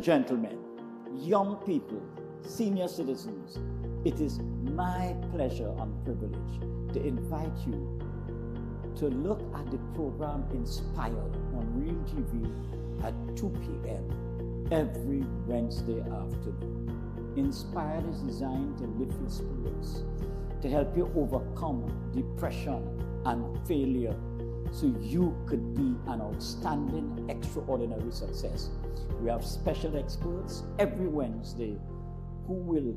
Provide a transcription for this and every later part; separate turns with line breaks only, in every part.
and gentlemen, young people, senior citizens, it is my pleasure and privilege to invite you to look at the program Inspire on Real TV at 2 p.m. every Wednesday afternoon. Inspire is designed to lift your spirits, to help you overcome depression and failure so you could be an outstanding, extraordinary success. We have special experts every Wednesday who will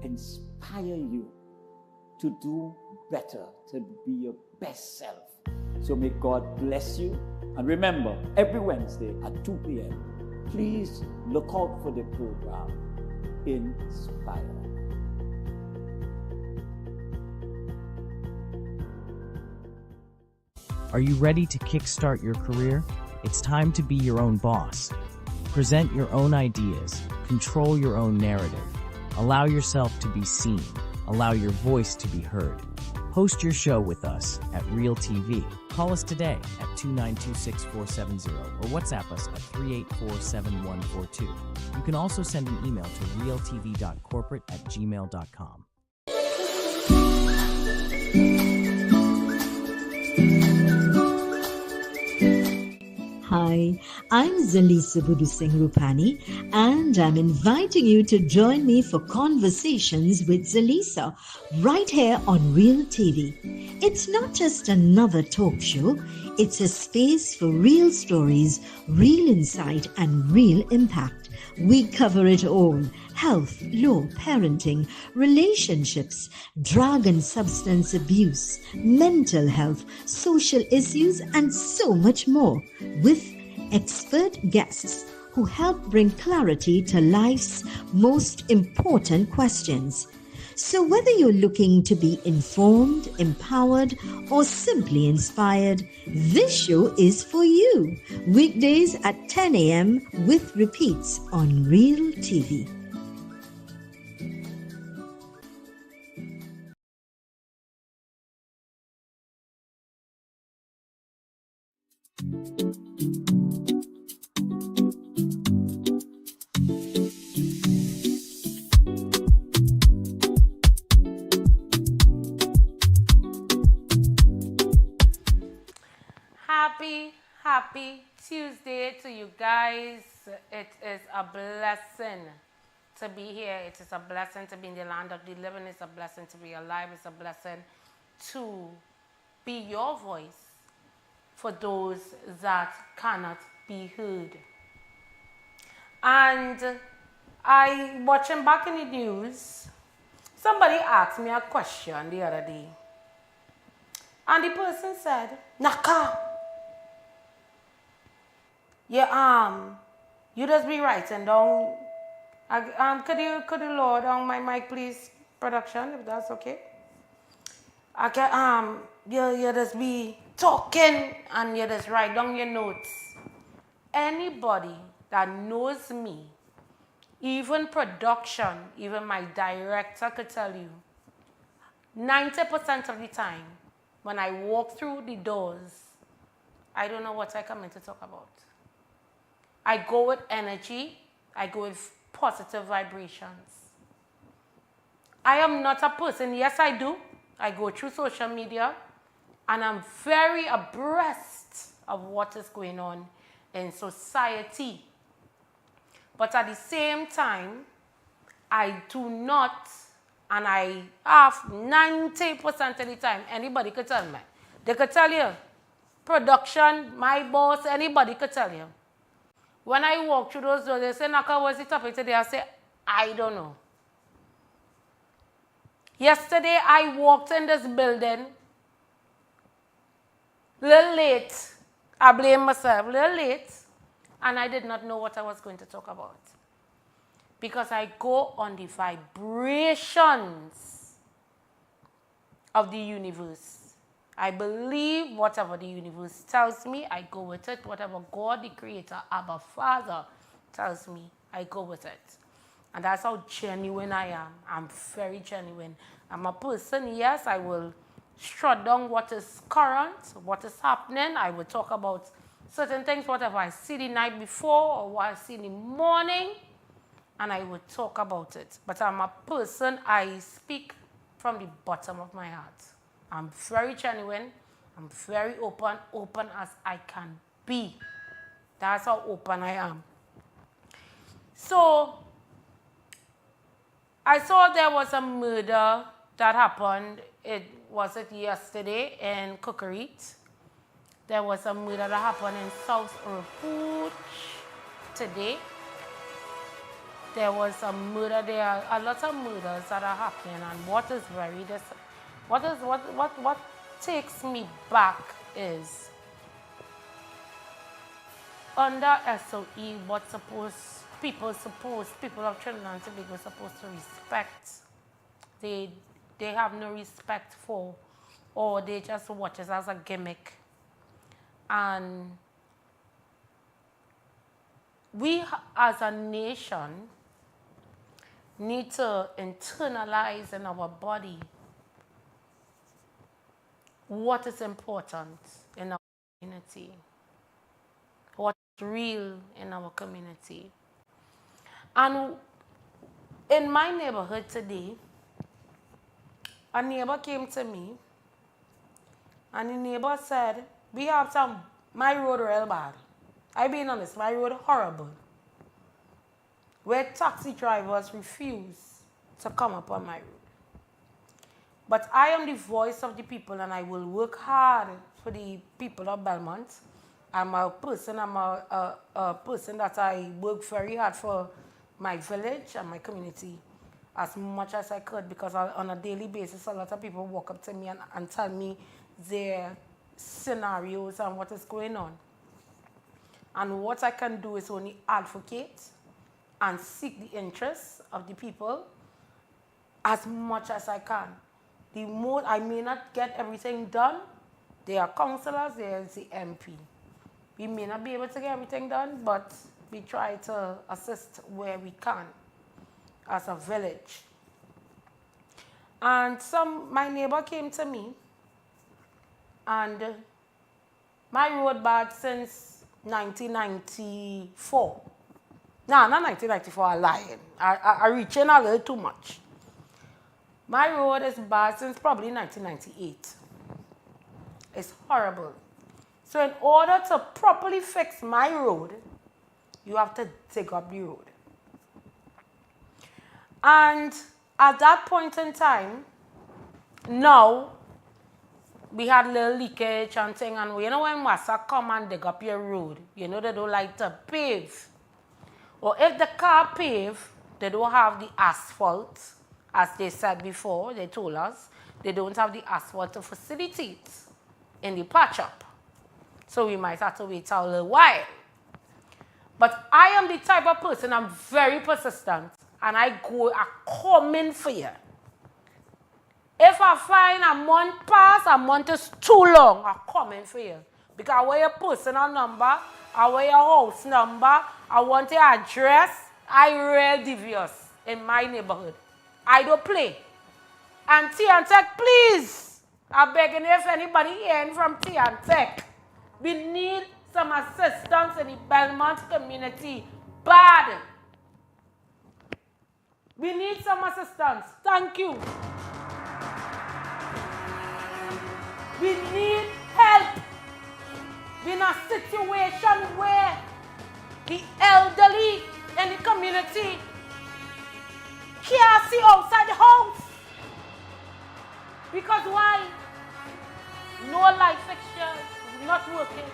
inspire you to do better, to be your best self. So may God bless you. And remember, every Wednesday at 2 p.m., please look out for the program Inspire.
Are you ready to kickstart your career? It's time to be your own boss. Present your own ideas. Control your own narrative. Allow yourself to be seen. Allow your voice to be heard. Host your show with us at Real TV. Call us today at 292-6470 or WhatsApp us at 384-7142. You can also send an email to realtv.corporate@gmail.com.
Hi, I'm Zelisa Rupani, and I'm inviting you to join me for Conversations with Zelisa right here on Real TV. It's not just another talk show, it's a space for real stories, real insight, and real impact. We cover it all: health, law, parenting, relationships, drug and substance abuse, mental health, social issues, and so much more, with expert guests who help bring clarity to life's most important questions. So whether you're looking to be informed, empowered, or simply inspired, this show is for you. Weekdays at 10 a.m. with repeats on Real TV.
Happy Tuesday to you guys. It is a blessing to be here. It is a blessing to be in the land of the living. It's a blessing to be alive. It's a blessing to be your voice for those that cannot be heard. And watching back in the news, somebody asked me a question the other day. And the person said, Naka, you just be writing down. Could you lower down my mic, please, production, if that's okay? You just be talking and you just write down your notes. Anybody that knows me, even production, even my director could tell you, 90% of the time, when I walk through the doors, I don't know what I come in to talk about. I go with energy. I go with positive vibrations. I am not a person. Yes, I do. I go through social media, and I'm very abreast of what is going on in society. But at the same time, I do not, and I have 90% of the time, anybody could tell me. They could tell you, production, my boss, anybody could tell you. When I walk through those doors, they say, Naka, what's the topic today? I say, I don't know. Yesterday, I walked in this building, a little late. I blame myself, a little late, and I did not know what I was going to talk about. Because I go on the vibrations of the universe. I believe whatever the universe tells me, I go with it. Whatever God, the Creator, Abba, Father, tells me, I go with it. And that's how genuine I am. I'm very genuine. I'm a person, yes, I will strut down what is current, what is happening. I will talk about certain things, whatever I see the night before or what I see in the morning, and I would talk about it. But I'm a person, I speak from the bottom of my heart. I'm very genuine. I'm very open as I can be. That's how open I am. So, I saw there was a murder that happened. Was it yesterday in Cookereet? There was a murder that happened in South Refuge today. There was a murder. There are a lot of murders that are happening, and what is what takes me back is under SOE, people of Trinidad and Tobago are supposed to respect. They have no respect for, or they just watch it as a gimmick. And we as a nation need to internalize in our body what is important in our community, what's real in our community. And in my neighborhood today, a neighbor came to me, and the neighbor said, we have my road real bad. I being honest, my road horrible. Where taxi drivers refuse to come up on my road. But I am the voice of the people, and I will work hard for the people of Belmont. I'm a person that I work very hard for my village and my community as much as I could, because on a daily basis, a lot of people walk up to me and tell me their scenarios and what is going on. And what I can do is only advocate and seek the interests of the people as much as I can. The more I may not get everything done, there are councillors, there is the MP. We may not be able to get everything done, but we try to assist where we can as a village. And my neighbor came to me, and my road bad since 1994. No, not 1994, I'm lying. I reaching a little too much. My road is bad since probably 1998. It's horrible. So in order to properly fix my road, you have to dig up the road. And at that point in time, now, we had a little leakage and thing, and you know when Wassa come and dig up your road, you know they don't like to pave. Or if the car pave, they don't have the asphalt, as they said before, they told us, they don't have the asphalt to facilitate in the patch-up. So we might have to wait a little while. But I am the type of person, I'm very persistent, and I come in for you. If I find a month pass, a month is too long, I come in for you. Because I want your personal number, I want your house number, I want your address. I real devious in my neighborhood. I don't play. And Tech, please, I'm begging you, if anybody hearing from Tech, we need some assistance in the Belmont community. Bad. We need some assistance. Thank you. We need help. We're in a situation where the elderly in the community can't see outside the house. Because why? No light fixtures, not working.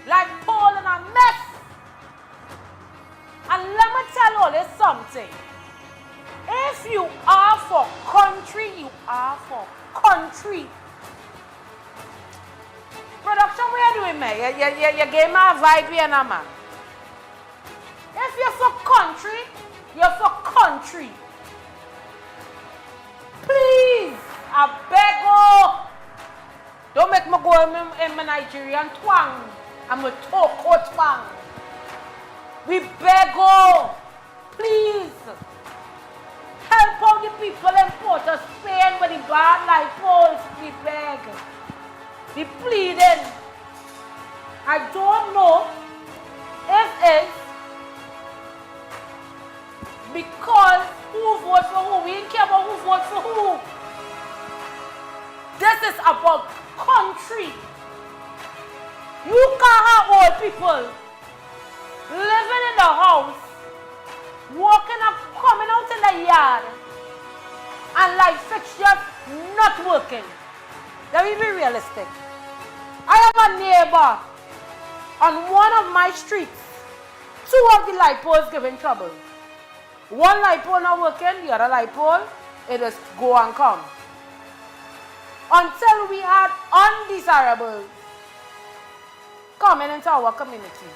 Light pole in a mess. And let me tell you something. If you are for country, you are for country. Production, what are you doing, man? You gave me a vibe here now, man. If you're for country, you're for country. Please, I beg you. Don't make me go in my Nigerian twang. I'm a Toko twang. We beg you. Please. Help out the people in Port of Spain with the bad light poles. We beg. We pleading. I don't know if it's because who vote for who. We didn't care about who vote for who. This is about country. You can't have old people living in the house, walking up, coming out in the yard, and light fixtures not working. Let me be realistic. I have a neighbor on one of my streets. 2 of the light poles giving trouble. One light pole not working, the other light pole, it is go and come. Until we had undesirables coming into our community.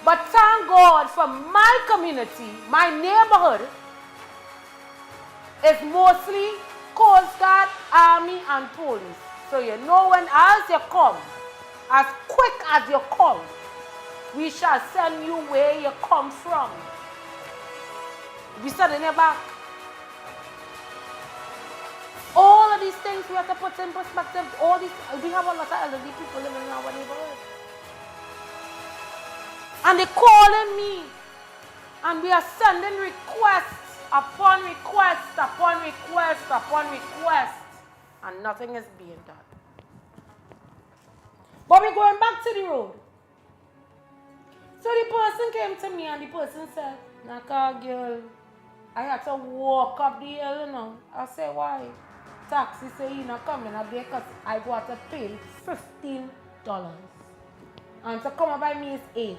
But thank God for my community, my neighborhood, is mostly Coast Guard, Army, and police. So you know when as you come, as quick as you come, we shall send you where you come from. We said in your back. All of these things we have to put in perspective. All these, we have a lot of elderly people living in our neighborhood. And they're calling me. And we are sending requests upon request upon request upon request. And nothing is being done. But we're going back to the road. So the person came to me and the person said, Naka girl, I had to walk up the hill, you know. I said, why? Taxi say you're not coming up there because I got to pay $15. And to come up by me is $8.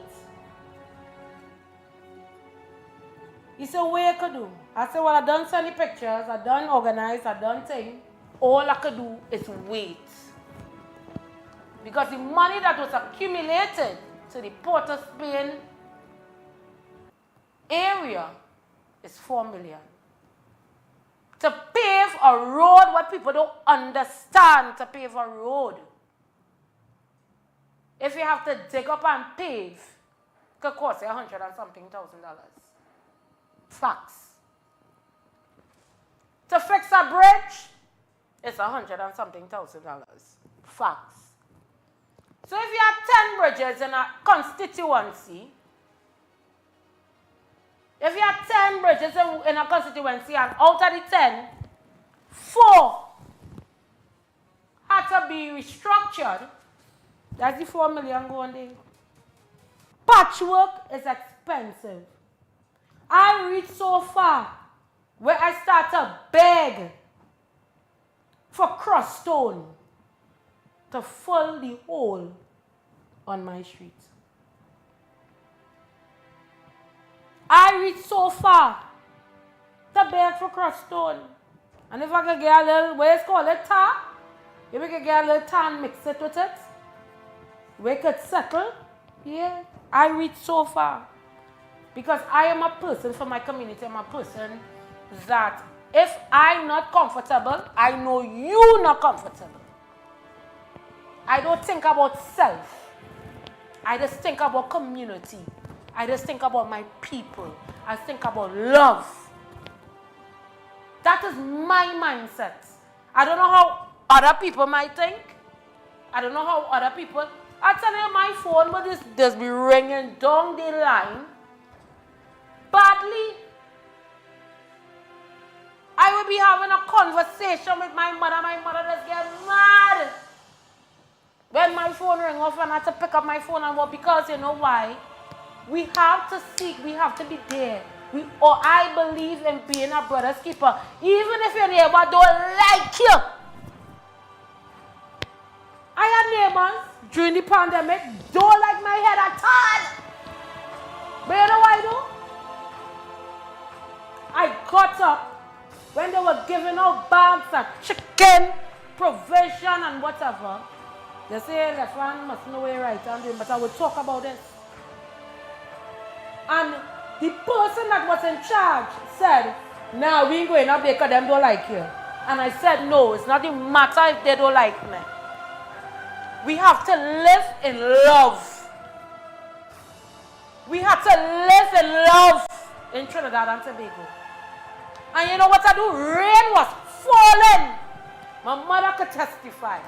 He said, what you could do? I said, well, I done send the pictures, I done organize, I done thing. All I could do is wait. Because the money that was accumulated to the Port of Spain area is $4 million. To pave a road what people don't understand to pave a road. If you have to dig up and pave, it could cost you $100 and something thousand. Facts. To fix a bridge, it's $100 and something thousand. Facts. So if you have 10 bridges in a constituency, if you have 10 bridges in a constituency and out of the 10, 4 had to be restructured, that's the $4 million going there. Patchwork is expensive. I reached so far where I start to beg for crushed stone to fill the hole on my street. I reached so far to beg for crushed stone. And if I could get a little, what is called a tar, if we could get a little tar and mix it with it, we could settle. Yeah, I reached so far. Because I am a person for my community, I'm a person that if I'm not comfortable, I know you're not comfortable. I don't think about self. I just think about community. I just think about my people. I think about love. That is my mindset. I don't know how other people might think. I don't know how other people. I tell you, my phone will just be ringing down the line. Badly. I will be having a conversation with my mother. My mother just get mad. When my phone rang off and I had to pick up my phone and what, because you know why? We have to seek, we have to be there. I believe in being a brother's keeper. Even if your neighbor don't like you. I had neighbors during the pandemic don't like my head at all. But you know what I do? I got up when they were giving out bags of chicken, provision and whatever. They say left hand must know where right hand doing, but I will talk about this. And the person that was in charge said, "Nah, we ain't going up there because them don't like you." And I said, no, it's not the matter if they don't like me. We have to live in love. We have to live in love in Trinidad and Tobago. And you know what I do? Rain was falling. My mother could testify.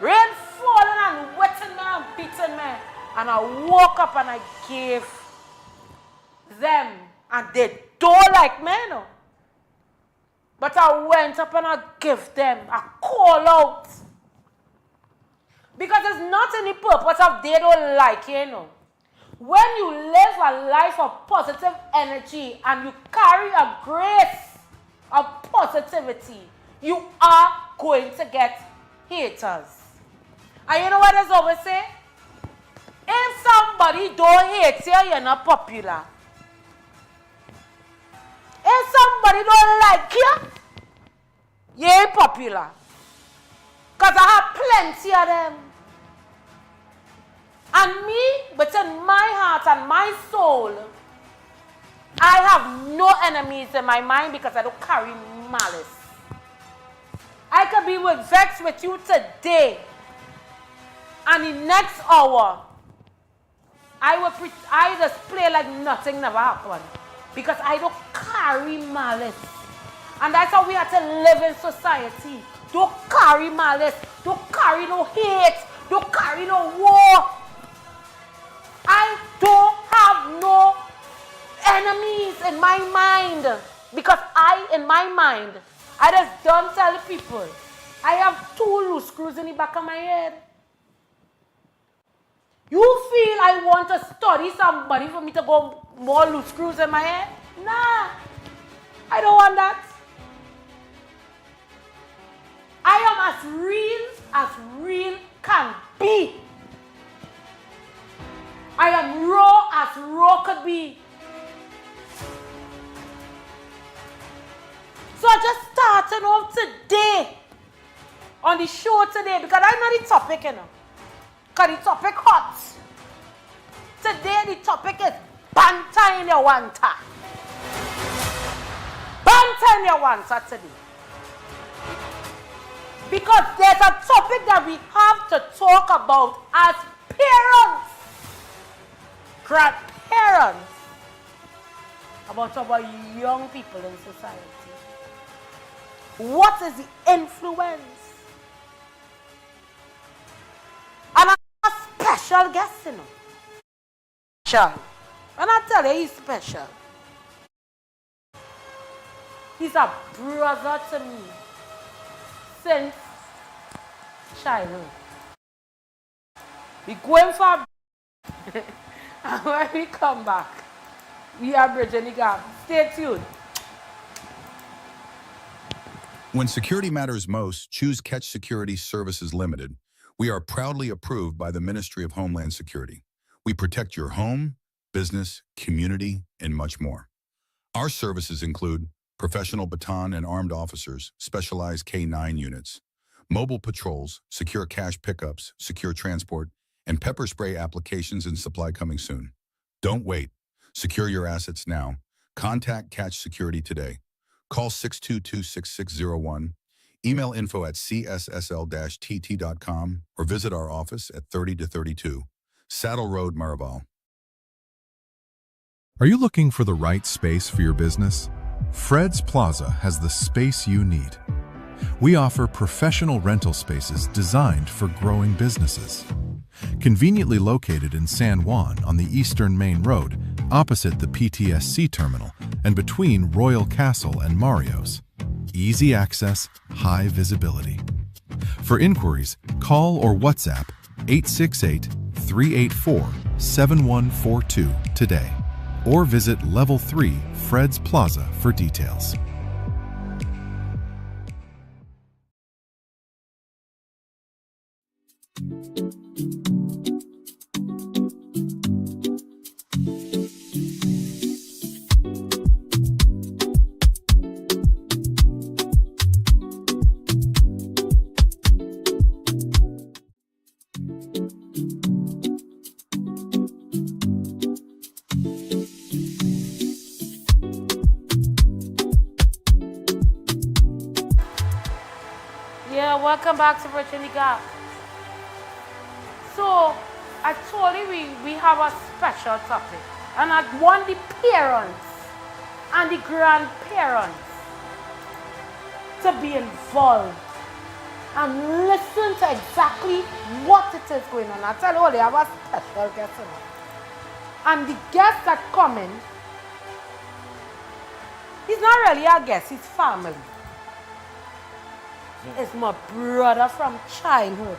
Rain falling and wetting me and beating me. And I woke up and I gave them. And they don't like me, no. But I went up and I gave them. I call out. Because it's not any purpose of they don't like you, know. When you live a life of positive energy and you carry a grace of positivity, you are going to get haters. And you know what I always say? If somebody don't hate you, you're not popular. If somebody don't like you, you ain't popular. Because I have plenty of them. And me, within my heart and my soul, I have no enemies in my mind because I don't carry malice. I could be vexed with you today, and the next hour, I just play like nothing never happened because I don't carry malice. And that's how we have to live in society. Don't carry malice. Don't carry no hate. Don't carry no war. I don't have no enemies in my mind because in my mind, I just don't tell people I have 2 loose screws in the back of my head. You feel I want to study somebody for me to go more loose screws in my head? Nah, I don't want that. I am as real can be. I am raw as raw could be. So I just started off today on the show today because I know the topic, you know. Because the topic hot. Today the topic is Banta in your wanta. Banta in your wanta today. Because there's a topic that we have to talk about as parents, grandparents, about our young people in society. What is the influence? And I have a special guest, you know. Special. And I tell you, he's special. He's a brother to me since childhood. We going for and when we come back, we are bridging the gap. Stay tuned.
When security matters most, choose Catch Security Services Limited. We are proudly approved by the Ministry of Homeland Security. We protect your home, business, community, and much more. Our services include professional baton and armed officers, specialized K-9 units, mobile patrols, secure cash pickups, secure transport, and pepper spray applications and supply coming soon. Don't wait. Secure your assets now. Contact Catch Security today. Call 622-6601, email info@cssl-tt.com, or visit our office at 30-32, Saddle Road, Maraval.
Are you looking for the right space for your business? Fred's Plaza has the space you need. We offer professional rental spaces designed for growing businesses. Conveniently located in San Juan on the Eastern Main Road, opposite the PTSC terminal and between Royal Castle and Mario's. Easy access, high visibility. For inquiries, call or WhatsApp 868-384-7142 today, or visit Level 3 Fred's Plaza for details.
Welcome back to Bridging the Gap. So, I told you we have a special topic. And I want the parents and the grandparents to be involved and listen to exactly what it is going on. I tell you, all they have a special guest in it. And the guest that come in, he's not really a guest, he's family. It's my brother from childhood.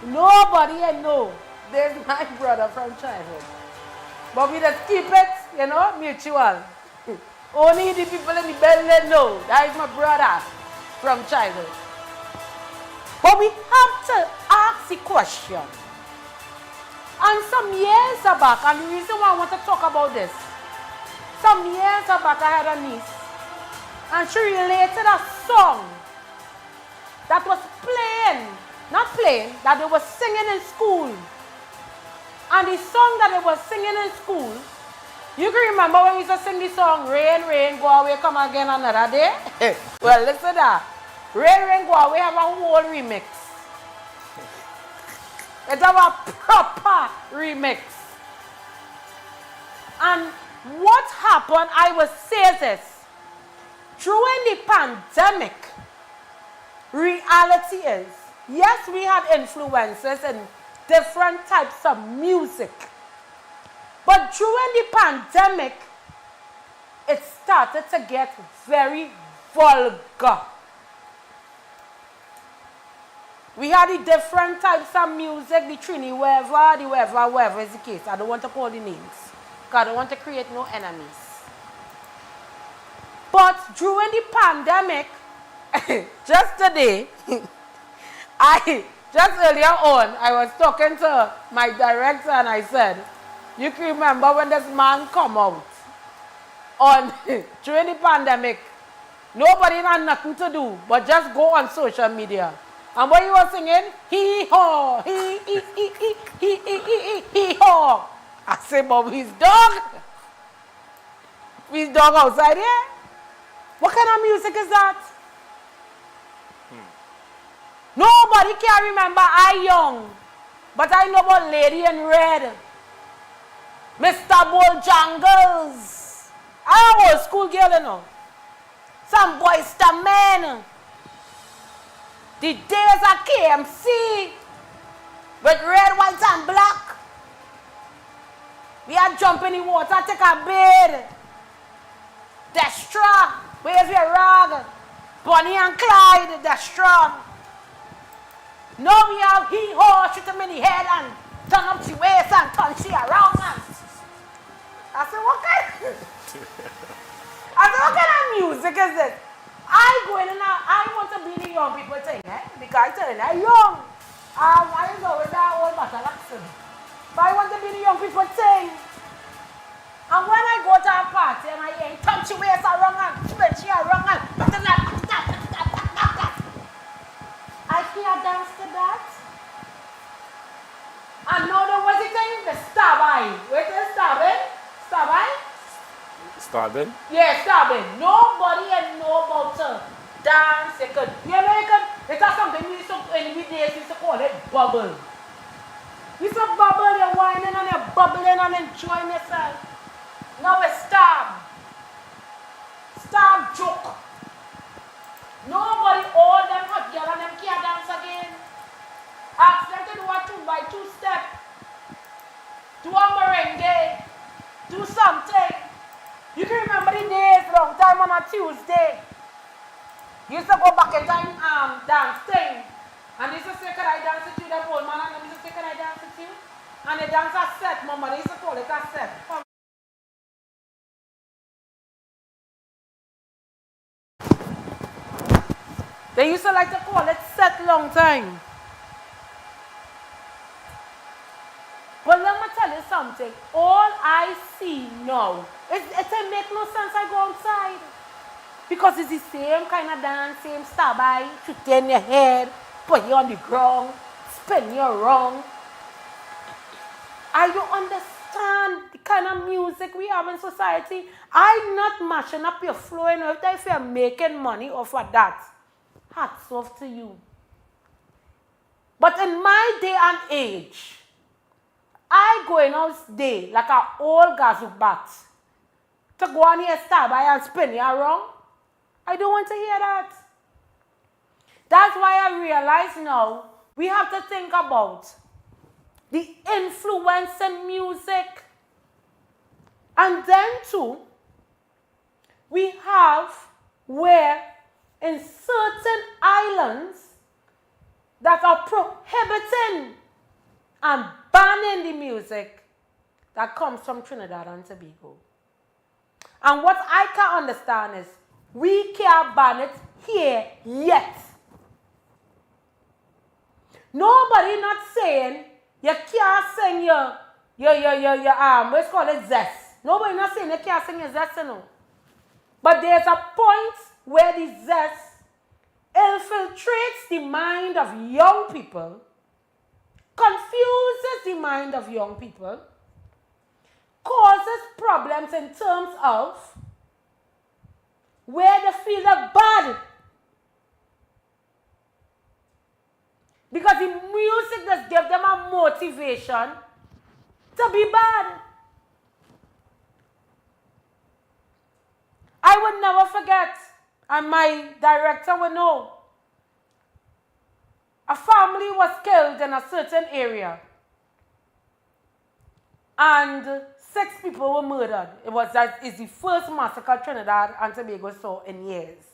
Nobody I know. There's my brother from childhood. But we just keep it, mutual. Only the people in the building know that is my brother from childhood. But we have to ask the question. And some years back, and the reason why I want to talk about this, some years back I had a niece, and she related a song that was that they were singing in school. And the song that they were singing in school, you can remember when we used to sing the song, Rain, Rain, Go Away, Come Again Another Day? Well, listen to that. Rain, Rain, Go Away have a whole remix. It's a proper remix. And what happened, I will say this, during the pandemic, reality is, yes, we had influences in different types of music. But during the pandemic, it started to get very vulgar. We had the different types of music, the Trini whatever is the case. I don't want to call the names, because I don't want to create no enemies. But during the pandemic, just today, just earlier on, I was talking to my director and I said, you can remember when this man come out during the pandemic, nobody had nothing to do but just go on social media. And what he was singing, hee-haw, hee-haw. I said, but his dog outside here? What kind of music is that? Nobody can remember I young, but I know about Lady in Red, Mr. Bojangles. I was a school girl, Some boys to men. The days of KMC with red, white, and black. We had jump in the water, take a bid. Destra, where's your rag? Bonnie and Clyde, Destra. Now we have hee-haw, shoot him in the head and turn up the waist and turn she around. And I said, what kind of music is this? I go in and I want to be the young people thing, because I tell you, I'm young. I ain't always that old battle accent. But I want to be the young people thing. And when I go to a party and I hear turn she waist around and spin she around and I can't dance to that. And now the what's the thing? The stab eye. Wait till stabbing? Stab eye?
Stabbing?
Yeah, stabbing. Nobody know about to dance. It's something we used to, in the days, we used to call it bubble. You used to bubble, you're whining and you're bubbling and enjoying yourself. Now it's stab. Stab joke. Nobody, all them hot girl and them can't dance again. Ask them to do a 2x2 step. Do a merengue. Do something. You can remember the days, long time on a Tuesday. You used to go back in time dance thing. And they used to say, can I dance with you? That old man and them used to say, can I dance with you? And they dance a set, mama, they used to call it a set. They used to like to call it set long time. But let me tell you something. All I see now, it make no sense I go outside. Because it's the same kind of dance, same stab eye, shoot you in your head, put you on the ground, spin you around. I don't understand the kind of music we have in society. I'm not mashing up your flow enough. If you're making money off of that, hats off to you. But in my day and age, I go in out day like an old gazoo bat to go on here stab eye and spin you around. I don't want to hear that. That that's why I realize now we have to think about the influence in music. And then too, we have where in certain islands that are prohibiting and banning the music that comes from Trinidad and Tobago. And what I can understand is we can't ban it here yet. Nobody not saying you can't sing your what's called it, zest. Nobody not saying you can't sing your zest, you know. But there's a point where the zest infiltrates the mind of young people, confuses the mind of young people, causes problems in terms of where they feel bad. Because the music just gives them a motivation to be bad. I would never forget, and my director would know, a family was killed in a certain area. And 6 people were murdered. It's the first massacre Trinidad and Tobago saw in years.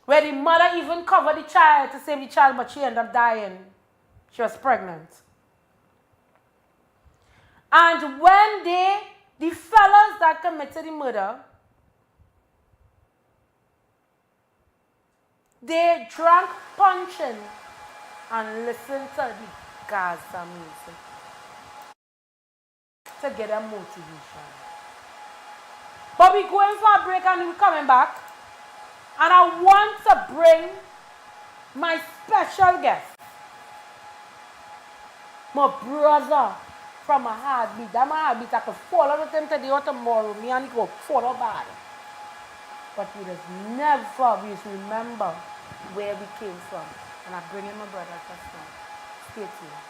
Where the mother even covered the child to save the child, but she ended up dying. She was pregnant. And when the fellas that committed the murder, they drank punching and listened to the Gaza music to get a motivation. But we're going for a break and we're coming back. And I want to bring my special guest, my brother from a heartbeat. That my heartbeat, I could follow with him today or tomorrow. Me and he go follow bad. But we just never remember where we came from. And I bring in my brother just now. Stay tuned.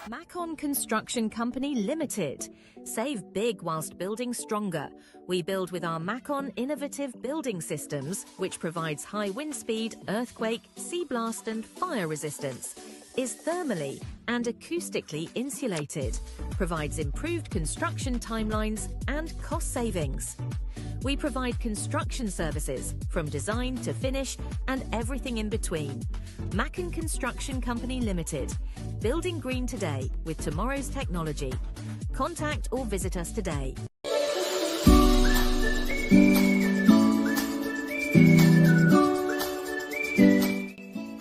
Macon Construction Company Limited. Save big whilst building stronger. We build with our Macon innovative building systems, which provides high wind speed, earthquake, sea blast and fire resistance. Is thermally and acoustically insulated. Provides improved construction timelines and cost savings. We provide construction services from design to finish and everything in between. Macon Construction Company Limited. Building green today with tomorrow's technology. Contact or visit us today.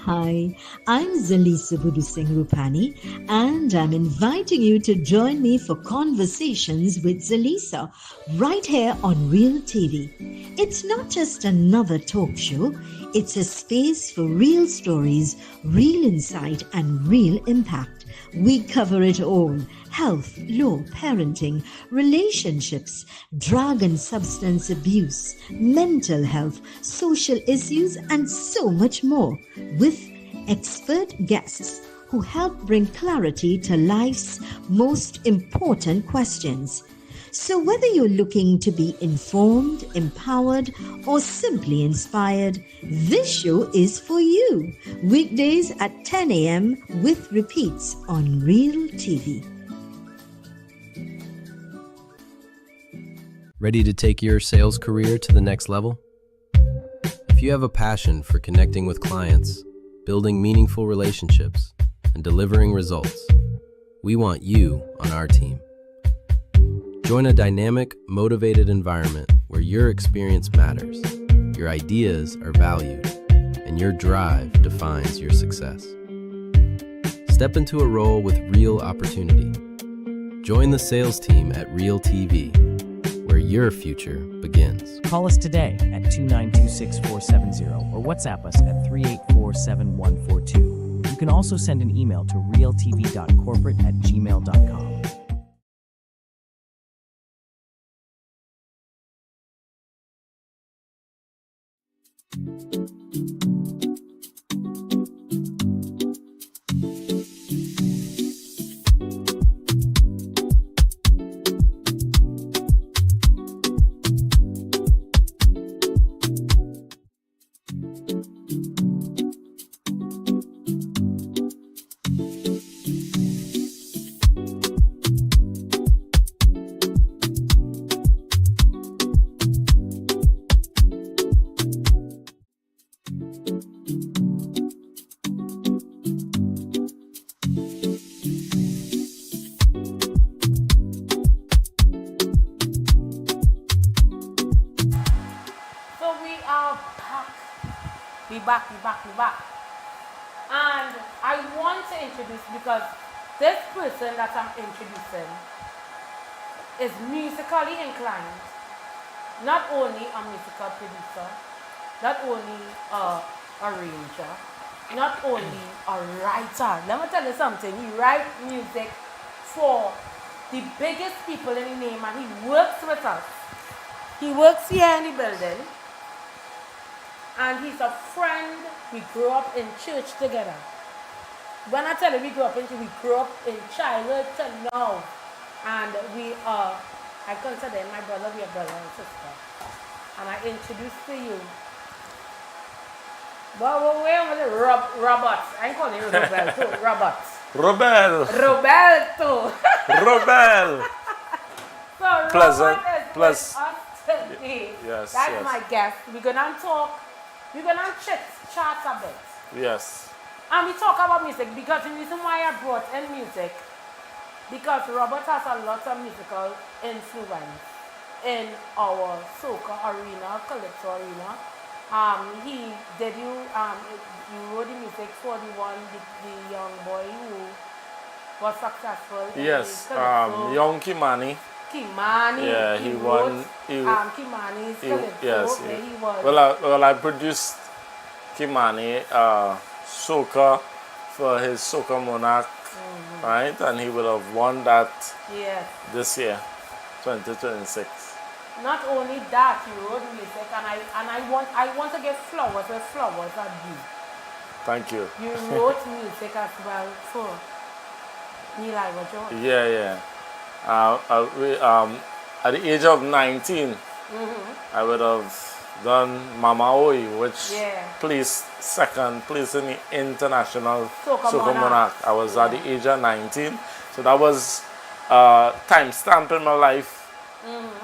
Hi, I'm Zelisa Rupani, and I'm inviting you to join me for Conversations with Zelisa right here on Real TV. It's not just another talk show, it's a space for real stories, real insight, and real impact. We cover it all: health, law, parenting, relationships, drug and substance abuse, mental health, social issues, and so much more, with expert guests who help bring clarity to life's most important questions. So whether you're looking to be informed, empowered, or simply inspired, this show is for you. Weekdays at 10 a.m. with repeats on Real TV.
Ready to take your sales career to the next level? If you have a passion for connecting with clients, building meaningful relationships, and delivering results, we want you on our team. Join a dynamic, motivated environment where your experience matters, your ideas are valued, and your drive defines your success. Step into a role with real opportunity. Join the sales team at Real TV, where your future begins.
Call us today at 292-6470 or WhatsApp us at 384-7142. You can also send an email to realtv.corporate@gmail.com.
We back. And I want to introduce, because this person that I'm introducing is musically inclined. Not only a musical producer, not only a arranger, not only a writer. Let me tell you something. He writes music for the biggest people in the name, and he works with us. He works here in the building, and he's a friend. We grew up in church together. When I tell you we grew up in childhood to now, and we are, I consider him my brother, we are brother and sister. And I introduce to you, well, where was it? Robert. I call him Roberto. Robert. Roberto.
Robel.
So
Pleasant.
Robert is
Plus.
with us today.
Yes,
That's
yes.
my guest. We're gonna talk. We're gonna chat a bit.
Yes.
And we talk about music because the reason why I brought in music, because Robert has a lot of musical influence in our soca arena, calypso arena. He did you wrote the music for the young boy who was successful.
Yes.
In calypso.
Young Kimani.
Kimani.
Yeah, he won.
Kimani's calypso.
Yes.
He was.
Well, I produced Kimani soca for his Soca Monarch, right? And he will have won that this year, 2026.
Not only that, he wrote music, and I want to give flowers where flowers are due.
Thank you.
You wrote music as well for Neil George.
Yeah. At the age of 19, I would have done Mama Oi, which placed second place in the international Soca Monarch. I was at the age of 19, so that was time stamp in my life.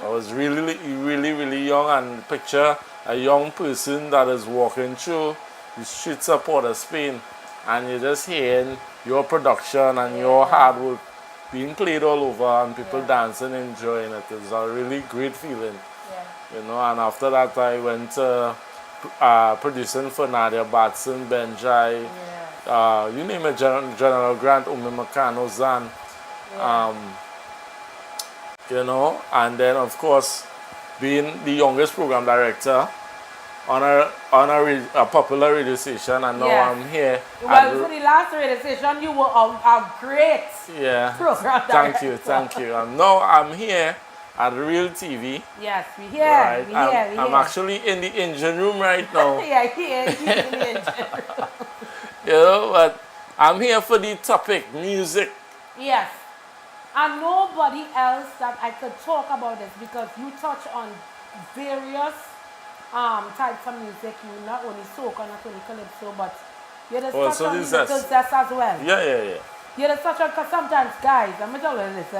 I was really young, and picture a young person that is walking through the streets of Port of Spain, and you're just hearing your production and your hard work being played all over, and people dancing, enjoying it. It's a really great feeling. You know, and after that I went to producing for Nadia Batson, Benjai, you name it, General Grant, Umi Makano, Zan. You know, and then of course being the youngest program director on a popular radio station, and now I'm here.
Well, for the last radio station, you were a great program director.
Thank you. And now I'm here at Real TV.
Yes, we here.
Right? I'm actually in the engine room right now.
Here in the engine room.
You know, but I'm here for the topic, music.
Yes. And nobody else that I could talk about this, because you touch on various types of music. You not only soca, not only calypso, but you just touch on little zest as well.
Yeah.
You just touch on, because sometimes guys, I'm going to tell you this,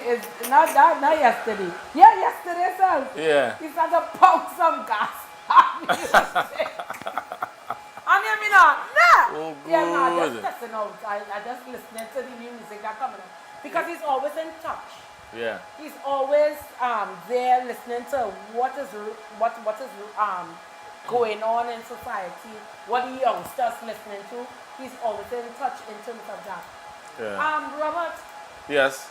it's not yesterday. Yeah, yesterday, sir.
Yeah.
He started to pound some gas. And I mean,
Oh, good.
yeah, no, just testing out. I just listening to the new music that coming up, because he's always in touch.
Yeah.
He's always there listening to what is going on in society, what the youngsters listening to. He's always in touch in terms of that.
Yeah.
Robert.
Yes.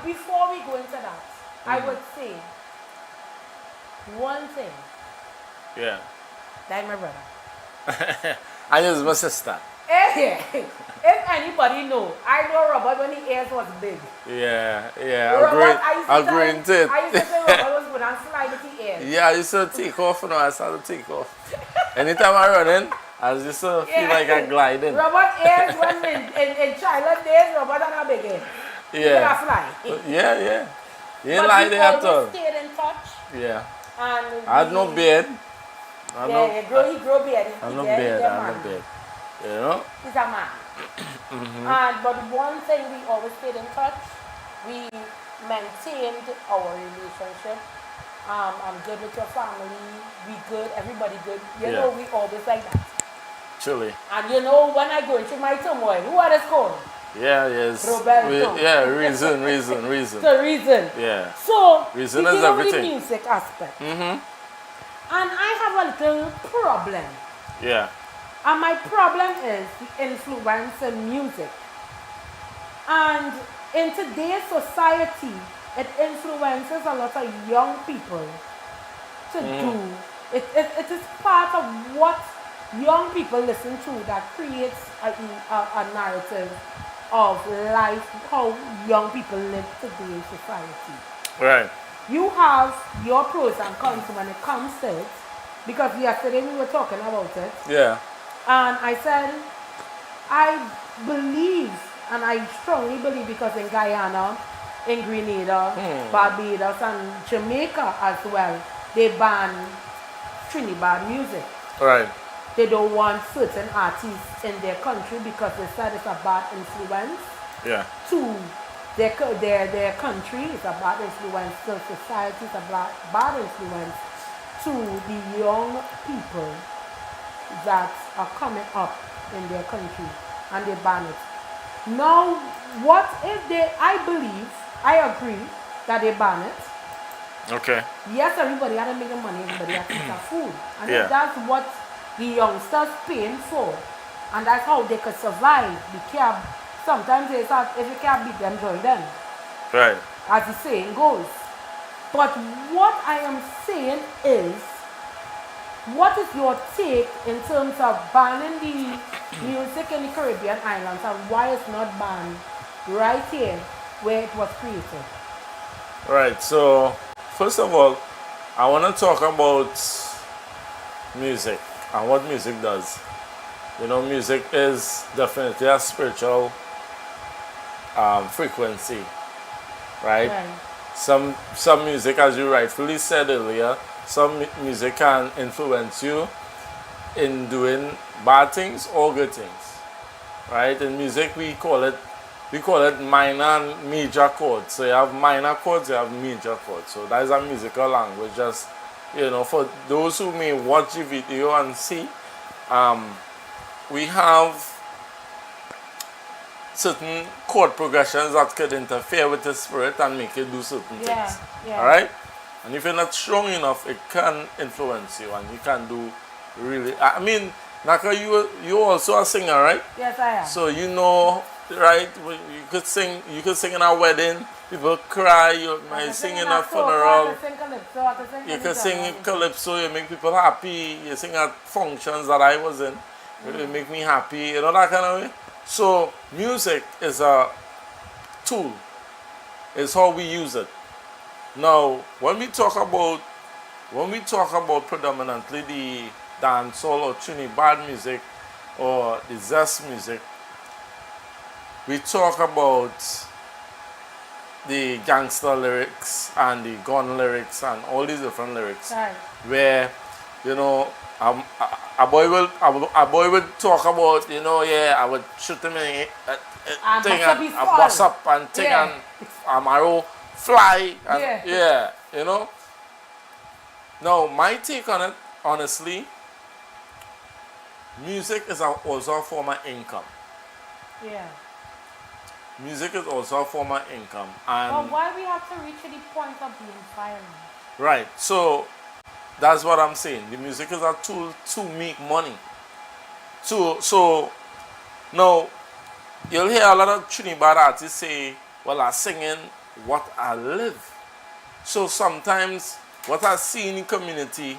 Before we go into that, I would say one thing.
Yeah.
That's my brother.
And it's my sister.
Hey, if anybody know, I know Robert when his ears was big.
Yeah.
Robert,
I'll agree to it.
I used to say Robert was good and slide with his ears.
Yeah, I used to take off, you know, I started to take off. Anytime I run in, I just feel like I'm gliding.
Robert ears when in childhood days, Robert had a big ear.
Yeah.
Fly.
Yeah. You ain't lie there at all.
Stayed in touch.
Yeah.
And
I had no beard.
He grow beard.
I'm no beard. You know?
He's a man. But one thing, we always stayed in touch. We maintained our relationship. I'm good with your family. We good. Everybody good. You know, we always like that.
Truly.
And you know, when I go into my turmoil, who are they called?
Yes.
Roberto.
Reason.
The reason.
Yeah.
So,
reason is everything.
The music aspect. And I a little problem.
Yeah.
And my problem is the influence in music. And in today's society, it influences a lot of young people to do. It is part of what young people listen to that creates a narrative of life, how young people live today in society.
Right.
You have your pros and cons when it comes to it, because yesterday we were talking about it.
Yeah.
And I said, I believe, and I strongly believe, because in Guyana, in Grenada, Barbados, and Jamaica as well, they ban Trinidad music.
Right.
They don't want certain artists in their country because they said it's a bad influence
Yeah.
to their country. It's a bad influence to society. It's a bad influence to the young people that are coming up in their country, and they ban it. Now, what if they, I agree that they ban it.
Okay.
Yes, everybody had to make the money, everybody had to eat their food. And
Yeah.
if that's what the youngsters paying for, and that's how they could survive, sometimes they start, if you can't beat them, join them.
Right.
As the saying goes. But what I am saying is, what is your take in terms of banning the music in the Caribbean islands, and why it's not banned right here where it was created?
Right. So, first of all, I want to talk about music and what music does. You know, music is definitely a spiritual frequency, right? Some music, as you rightfully said earlier, some music can influence you in doing bad things or good things, right? In music, we call it minor and major chords. So you have minor chords, you have major chords. So that is a musical language. Just, you know, for those who may watch the video and see, we have certain chord progressions that could interfere with the spirit and make you do certain things.
Yeah.
All right? And if you're not strong enough, it can influence you, and you can do really. I mean, Naka, you also a singer, right?
Yes, I am.
So you know, right? You could sing in a wedding. People cry. You might sing in a funeral. You can sing calypso. You make people happy. You sing at functions that I was in. It make me happy. You know, that kind of way. So music is a tool. It's how we use it. Now, when we talk about predominantly the dancehall or Trinidad music or the zest music, we talk about the gangster lyrics and the gun lyrics and all these different lyrics, where, you know, a boy will talk about, you know, yeah, I would shoot him in a thing and a bust up and thing and a arrow fly and yeah, you know. Now, my take on it, honestly, music is also a form of income.
Yeah.
Music is also a form of income. And
but why we have to reach the point of being violent?
Right. So that's what I'm saying. The music is a tool to make money. So now you'll hear a lot of Trinidad artists say, well, I'm singing what I live. So sometimes what I see in the community,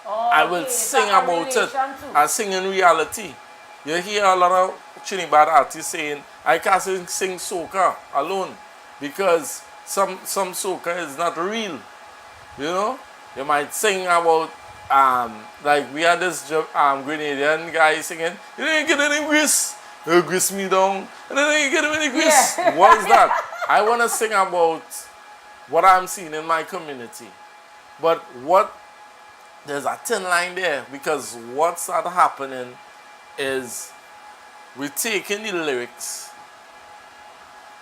I will sing about it. I sing in reality. You hear a lot of Trinidad artists saying, I can't sing soca alone because some soca is not real. You know? You might sing about, like we had this Grenadian guy singing, you didn't get any grease. You grease me down. And then you get any grease. Yeah. What is that? I want to sing about what I'm seeing in my community. But there's a thin line there, because what's happening is we're taking the lyrics,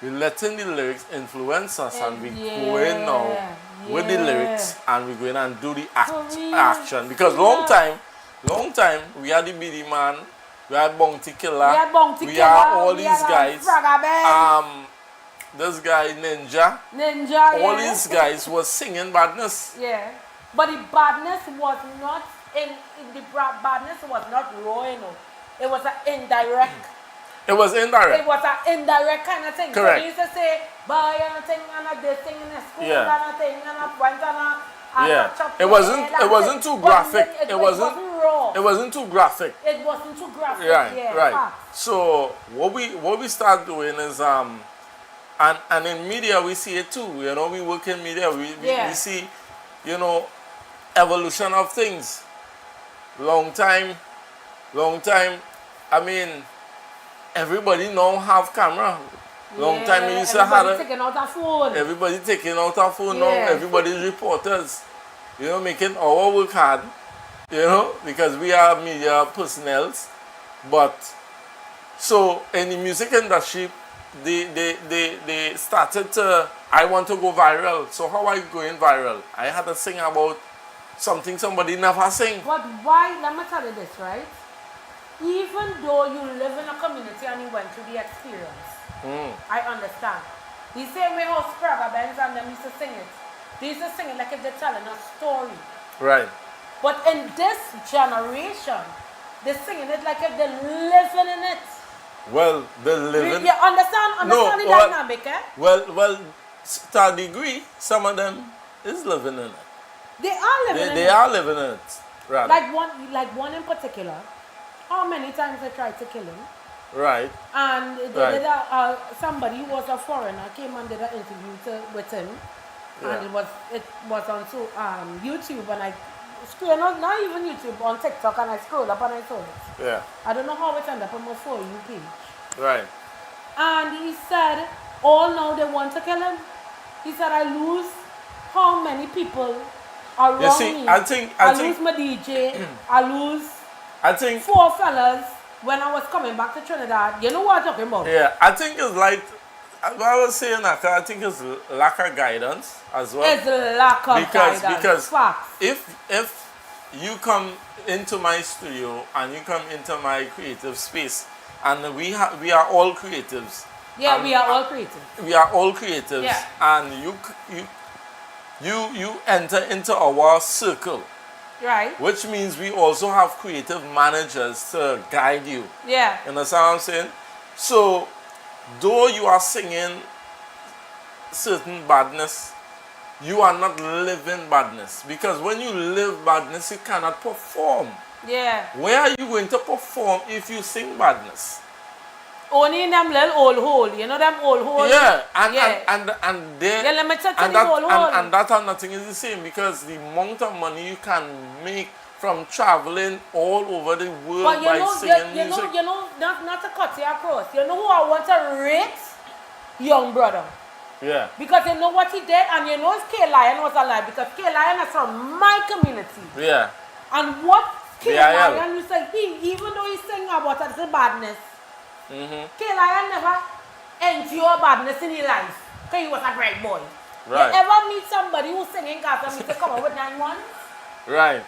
we're letting the lyrics influence us, and we're going now with the lyrics, and we're going and do the action. Because long time, we had the BD Man, we had Bounty Killer, we had all these guys. This guy Ninja, all these guys was singing badness.
Yeah. But the badness was not badness was not raw, you know. It was an indirect.
It was indirect.
It was an indirect kind of thing.
Correct.
So they used to say, buy a thing and a this thing in the school and a thing and a went and a
it wasn't too graphic.
It wasn't raw.
It wasn't too graphic.
It wasn't too graphic.
Right.
Facts.
So what we start doing is and in media we see it too. You know, we work in media. We see, you know, evolution of things. Long time. I mean, everybody now have camera. Long time we used to have
everybody taking out a phone.
Everybody taking out a phone now. Everybody's reporters. You know, making our work hard. You know, because we are media personnel. But so in the music industry, they started to, I want to go viral. So how are you going viral? I had to sing about something somebody never sing.
But why, let me tell you this, right? Even though you live in a community and you went through the experience, I understand. The same way how Sprague Benz and them used to sing it. They used to sing it like if they're telling a story.
Right.
But in this generation, they're singing it like if they're living in it.
Well, they're living.
You understand the dynamic, eh?
Well, to a degree, some of them is living in it.
They are living in it.
They are living in it. Rather.
Like one in particular. How many times they tried to kill him?
Right.
And somebody who was a foreigner came and did an interview with him, and it was on YouTube, and I scrolled, not even YouTube, on TikTok, and I scrolled up and I saw it.
Yeah.
I don't know how it ended up on my For You page.
Right.
And he said, all now they want to kill him. He said, I lose how many people around me. I lose my DJ. I lose 4 fellas when I was coming back to Trinidad. You know what I'm talking about?
Yeah, I think it's like, what I was saying, I think it's lack of guidance as well.
It's lack of guidance.
Because
facts.
If you come into my studio and you come into my creative space, and we are all creatives.
Yeah, we are all creatives.
We are all creatives.
Yeah.
And you enter into our circle.
Right.
Which means we also have creative managers to guide you.
Yeah.
You understand what I'm saying? So, though you are singing certain badness, you are not living badness. Because when you live badness, you cannot perform.
Yeah.
Where are you going to perform if you sing badness?
Only in them little old hole. You know them old holes?
Yeah.
And
they're
limited to the old hole.
And that and nothing is the same, because the amount of money you can make from traveling all over the world by singing music.
You know, not to cut you across. You know who I want to rate? Young brother.
Yeah.
Because you know what he did, and you know K Lion was alive, because K Lion is from my community.
Yeah.
And what K Lion used to, even though he's singing about the badness, K Lion never endured badness in his life, because he was a great boy.
Right.
You ever meet somebody who's singing gas and to come up with 9 ones?
Right.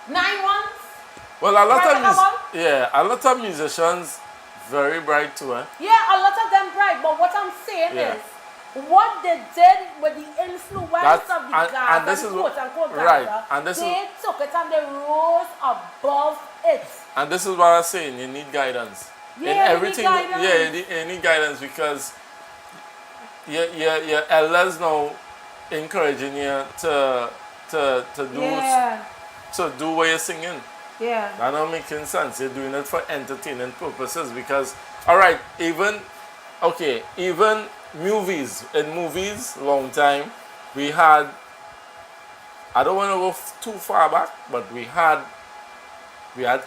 9 ones?
Well, a lot of musicians very bright too, eh?
Yeah, a lot of them bright, but what I'm saying is, what they did with the influence of the Gaza, quote-unquote Gaza, they took it and they rose above it.
And this is what I'm saying, you need guidance.
Yeah,
in everything, you need guidance, because your elders now encouraging you to do what you're singing.
Yeah.
That not making sense. You're doing it for entertaining purposes, because, alright, even movies. In movies, long time, we had, I don't want to go too far back, but we had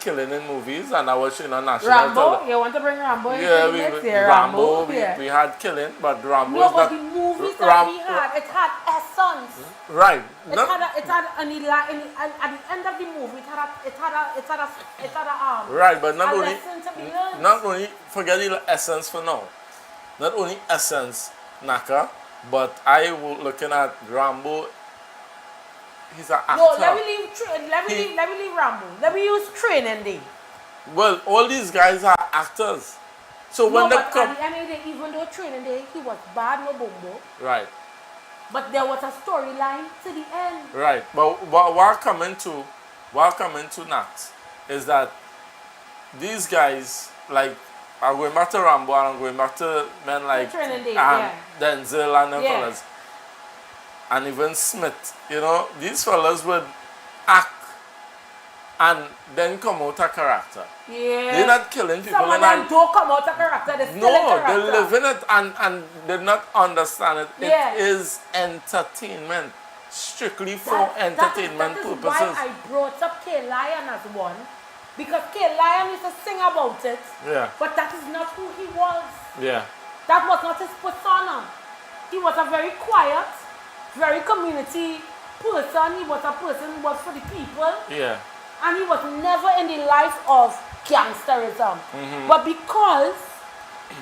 killing in movies, and I was in a national
Rambo? You want to bring Rambo into next year? Rambo,
we had killing, but Rambo
is not... No, but the movies that we had, it had essence.
Right.
It had at the end of the movie, it had a
right, but
lesson to be learned.
Not only, forget the essence for now. Not only essence, Naka, but I was looking at Rambo. He's an actor.
No, let me leave Rambo. Let me use Training Day.
Well, all these guys are actors. So when
at the end of the day, even though Training Day, he was bad, no bumbo.
Right.
But there was a storyline to the end.
Right. But what coming to Nat is that these guys, like, are going back to Rambo and I'm going back to men like Denzel and them fellas. And even Smith, you know, these fellas would act and then come out of character.
Yeah.
They're not killing people.
Some of them don't come out of character. They're still in character.
They live in it and they not understand it. Yeah. It is entertainment. Strictly for entertainment purposes.
That is why I brought up K-Lion as one. Because K-Lion used to sing about it. Yeah. But that is not who he was. Yeah. That was not his persona. He was a very quiet, very community person. He was a person who was for the people. Yeah. And he was never in the life of gangsterism. But because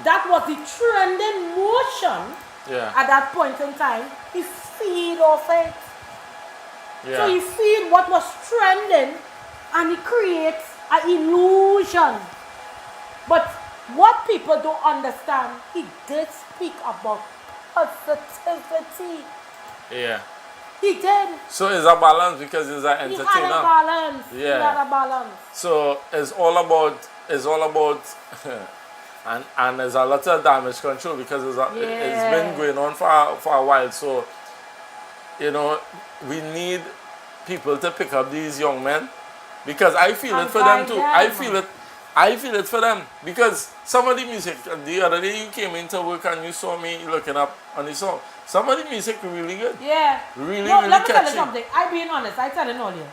that was the trending motion at that point in time, he feed off it. Yeah. So he feed what was trending and he creates an illusion. But what people don't understand, he did speak about positivity. Yeah. He did.
So it's a balance because he's an entertainer.
He had a balance. Yeah. He had a balance.
So it's all about and there's a lot of damage control because it's been going on for a while. So, you know, we need people to pick up these young men because I feel it for them too. I feel it for them because some of the music, the other day you came into work and you saw me looking up on the song. Some of the music really good.
Yeah.
Really
let me
catchy.
tell you something. I'm being honest. I tell you earlier.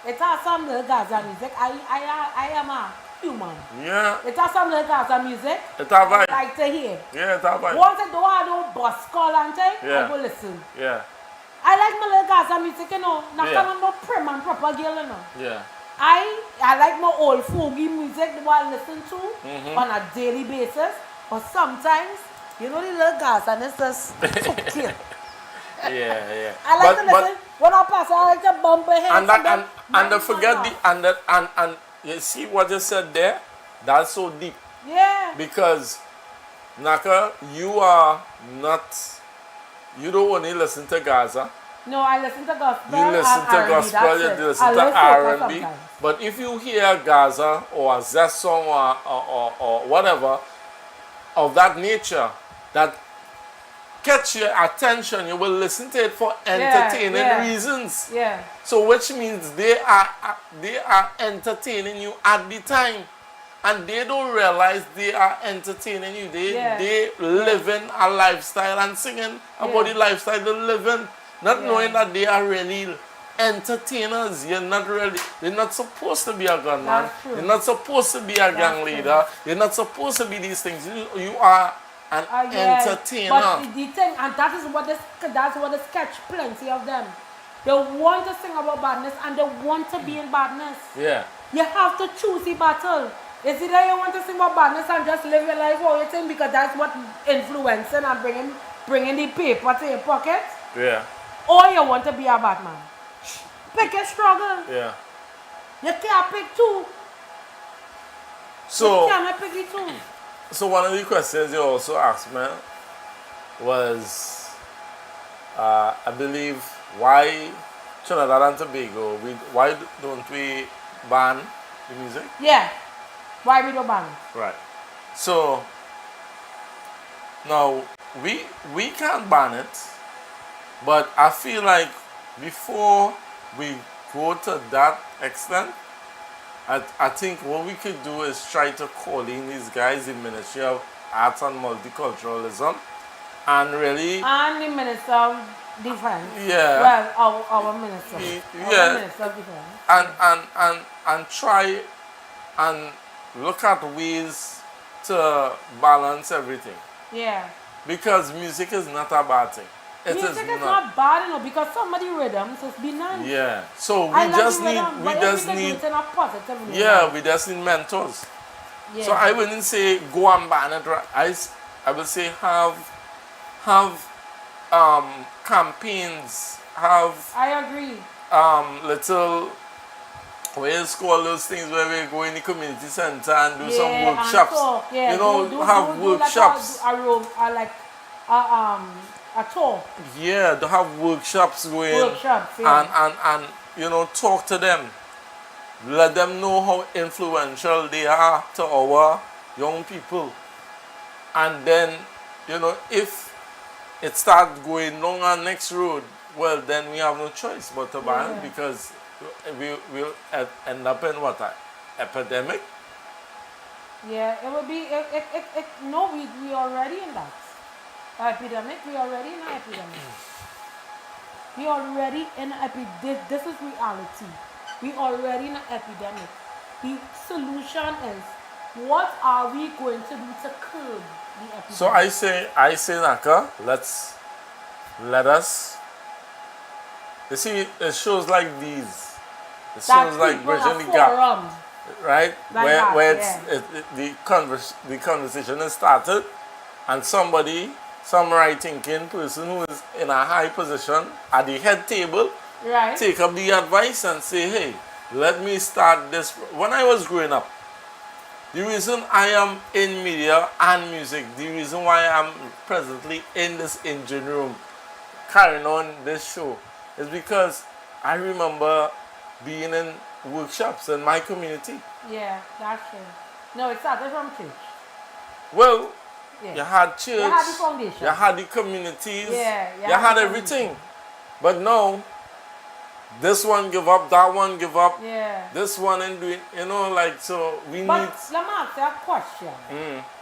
It has some little Gaza music. I am a human. Yeah. It has some little Gaza music.
It's a vibe.
I like to hear.
Yeah, it's a vibe.
Once I do a bus call and thing, I go listen. Yeah. I like my little Gaza music, you know. Not no prim and proper girl, you know. Yeah. I like my old folky music that I listen to on a daily basis. But sometimes, you know, the little Gaza and it's just so cute.
Yeah.
I like to listen. When I pass, I like to bump my head.
And don't forget and you see what you said there? That's so deep.
Yeah.
Because Naka, you don't only listen to Gaza.
No, I listen to gospel.
You listen to gospel, you listen to R&B. But if you hear Gaza or a Zest song or whatever of that nature that catch your attention, you will listen to it for entertaining reasons. Yeah. So which means they are entertaining you at the time. And they don't realize they are entertaining you. They living a lifestyle and singing about the lifestyle they live in. Not knowing that they are really entertainers. They're not supposed to be a gunman. You're not supposed to be a gang leader. You're not supposed to be these things. You are an entertainer.
But the thing, and that's what the sketch plenty of them. They want to sing about badness and they want to be in badness. Yeah. You have to choose the battle. Is it that you want to sing about badness and just live your life all your time because that's what influencing and bringing the paper to your pocket? Yeah. Or you want to be a bad man. Pick a struggle. Yeah. You can't pick two.
So,
you cannot pick it two.
So one of the questions you also asked me was, I believe, why Trinidad and Tobago, why don't we ban the music?
Yeah. Why we don't ban it?
Right. So, now, we can't ban it, but I feel like before we go to that extent, I think what we could do is try to call in these guys, the Ministry of Arts and Multiculturalism, and really...
And the Minister of Defense.
Yeah.
Well, our Minister.
Yeah.
Our Minister of Defense.
And try and look at ways to balance everything. Yeah. Because music is not a bad thing.
Music is not bad, you know, because some of the rhythms is benign.
Yeah. So we just need mentors. Yeah. So I wouldn't say go and ban it. I would say have campaigns.
I agree.
Little, what is called those things where we go in the community center and do some workshops.
So,
have workshops.
Like at all.
Yeah, to have workshops going.
Workshops, yeah.
And you know, talk to them. Let them know how influential they are to our young people. And then, you know, if it starts going down our next road, well, then we have no choice but to ban, because we will end up in what, an epidemic?
Yeah, it would be, no, we already in that. Epidemic, we already in an epidemic. We already in an epidemic. This is reality. We already in an epidemic. The solution is, what are we going to do to curb the epidemic?
So I say, Naka, let us. You see, it shows like these. It shows like bridging the gap, right?
Like
where
that,
the conversation is started, and some right-thinking person who is in a high position at the head table,
right,
take up the advice and say, hey, let me start this. When I was growing up, the reason I am in media and music, the reason why I'm presently in this engine room carrying on this show, is because I remember being in workshops in my community.
Yeah, that's true. No, it started from church.
Well, you had church,
you had the foundation,
you had the communities,
you
had everything. But now, this one give up, that one give up, this one and doing, you know, like, so we need.
But let me ask you a question.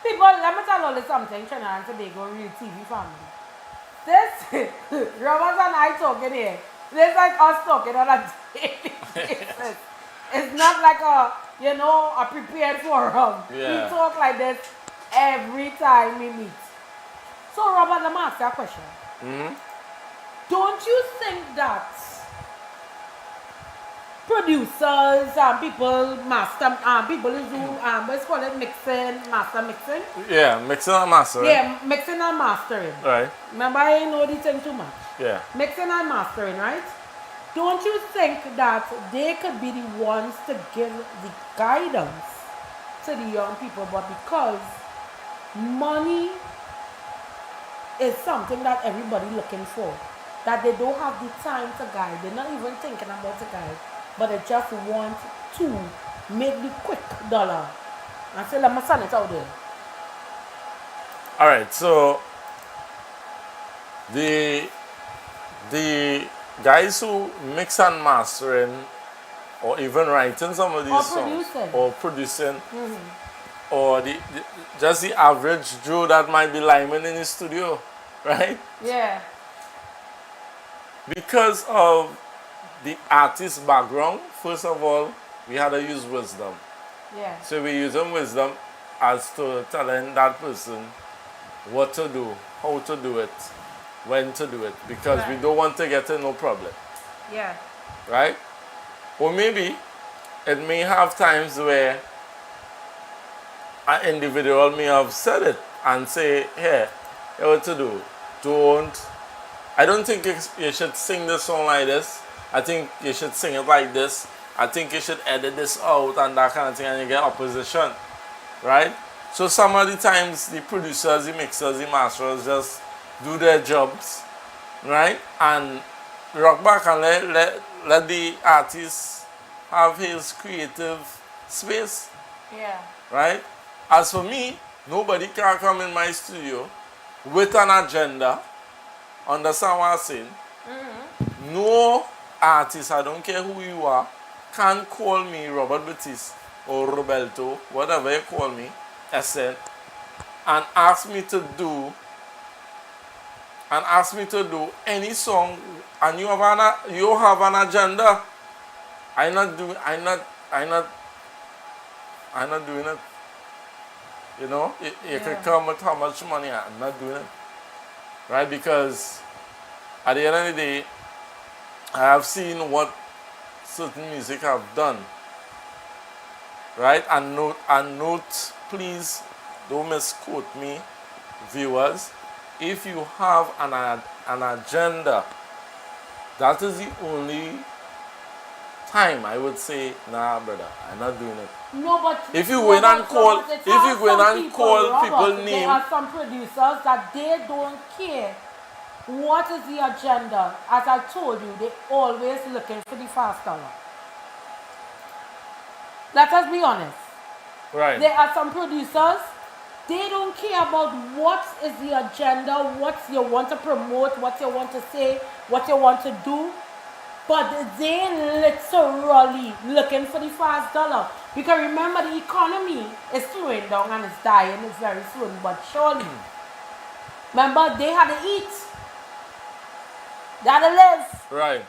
People, let me tell you something, Trinidad and Tobago Real TV family. This, Robert and I talking here, this is like us talking on a daily basis. It's not like a prepared forum.
Yeah.
We talk like this every time we meet. So, Robert, let me ask you a question. Don't you think that producers and people who do what's called it, master mixing?
Yeah, mixing and mastering.
Yeah, mixing and mastering.
Right.
Remember, I ain't know the thing too much.
Yeah.
Mixing and mastering, right? Don't you think that they could be the ones to give the guidance to the young people, but because money is something that everybody looking for, that they don't have the time to guide, they're not even thinking about the guide, but they just want to make the quick dollar and say, let me send it out there.
All right, so the guys who mix and mastering, or even writing some of these songs, or producing, or just the average Joe that might be liming in his studio, right?
Yeah.
Because of the artist's background, first of all, we had to use wisdom.
Yeah.
So we're using wisdom as to telling that person what to do, how to do it, when to do it, because we don't want to get in no problem.
Yeah.
Right? Or maybe it may have times where an individual may have said it and say, hey, what to do? I don't think you should sing this song like this. I think you should sing it like this. I think you should edit this out and that kind of thing, and you get opposition. Right? So some of the times the producers, the mixers, the masters just do their jobs, right? And rock back and let the artist have his creative space.
Yeah.
Right? As for me, nobody can come in my studio with an agenda. Understand what I'm saying? No artist, I don't care who you are, can call me Robert Batiste or Roberto, whatever you call me, SN, and ask me to do any song, and you have an agenda. I'm not doing it. You know, you could come with how much money, I'm not doing it. Right? Because at the end of the day, I have seen what certain music have done. Right? And note, please don't misquote me, viewers. If you have an agenda, that is the only time I would say, nah, brother, I'm not doing it.
No, but
if you go in and call people
there
name,
are some producers that they don't care what is the agenda? As I told you, they always looking for the fast dollar. Let us be honest.
Right.
There are some producers, they don't care about what is the agenda, what you want to promote, what you want to say, what you want to do. But they literally looking for the fast dollar. Because remember, the economy is slowing down and it's dying. It's very soon, but surely. Remember, they had to eat. They had to live.
Right.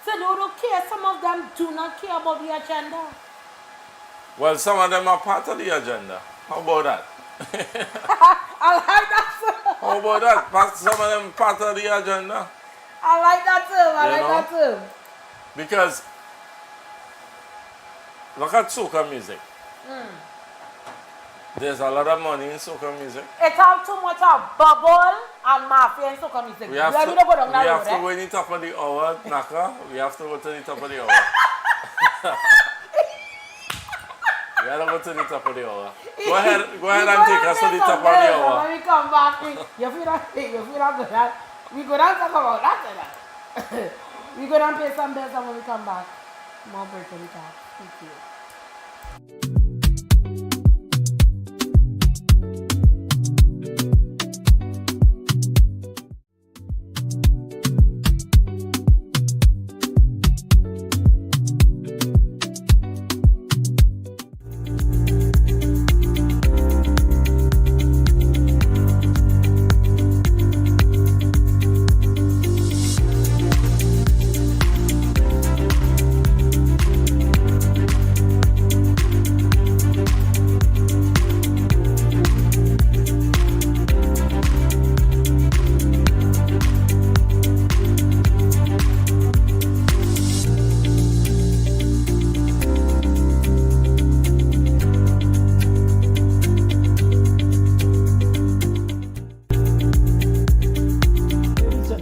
So they don't care. Some of them do not care about the agenda.
Well, some of them are part of the agenda. How about that?
I like that, sir.
How about that? Some of them part of the agenda.
I like that too. I like that too.
Because look at soca music. There's a lot of money in soca music.
It has too much of bubble and mafia in soca music.
We have to go in the top of the hour, Naka. We have to go to the top of the hour. We have to go to the top of the hour. Go ahead and take us to the top of the hour.
When we come back, you feel that good. We go down talk about that. We go down play some bells and when we come back, more break for the talk. Thank you.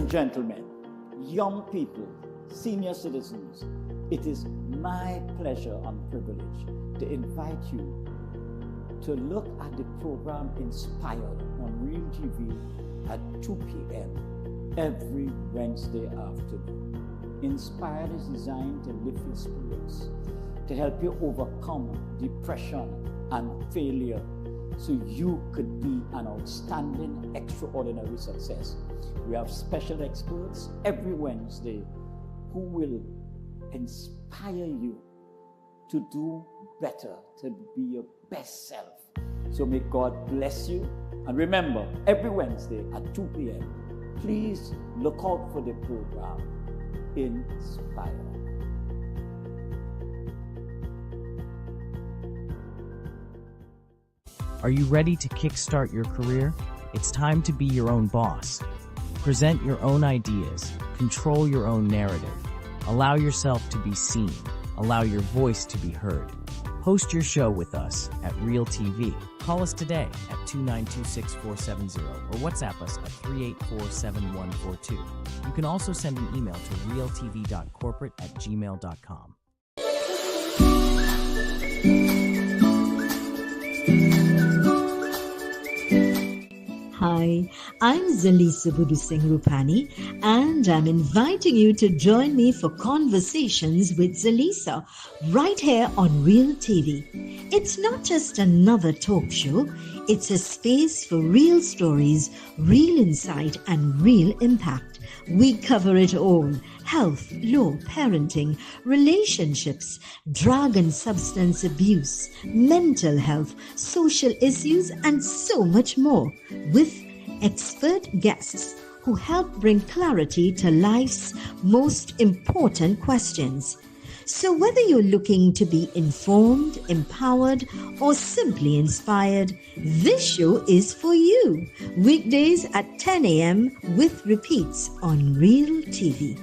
Gentlemen, young people, senior citizens, it is my pleasure and privilege to invite you to look at the program Inspired on Real TV at 2 p.m. every Wednesday afternoon. Inspired is designed to lift your spirits, to help you overcome depression and failure so you could be an outstanding, extraordinary success. We have special experts every Wednesday who will inspire you to do better, to be your best self. So may God bless you. And remember, every Wednesday at 2 p.m., please look out for the program Inspire.
Are you ready to kickstart your career? It's time to be your own boss. Present your own ideas, control your own narrative, allow yourself to be seen, allow your voice to be heard. Host your show with us at Real TV. Call us today at 292-6470 or WhatsApp us at 384-7142. You can also send an email to realtv.corporate@gmail.com.
Hi, I'm Zelisa Rupani, and I'm inviting you to join me for Conversations with Zelisa right here on Real TV. It's not just another talk show, it's a space for real stories, real insight, and real impact. We cover it all: health, law, parenting, relationships, drug and substance abuse, mental health, social issues, and so much more, with expert guests who help bring clarity to life's most important questions. So whether you're looking to be informed, empowered, or simply inspired, this show is for you. Weekdays at 10 a.m. with repeats on Real TV.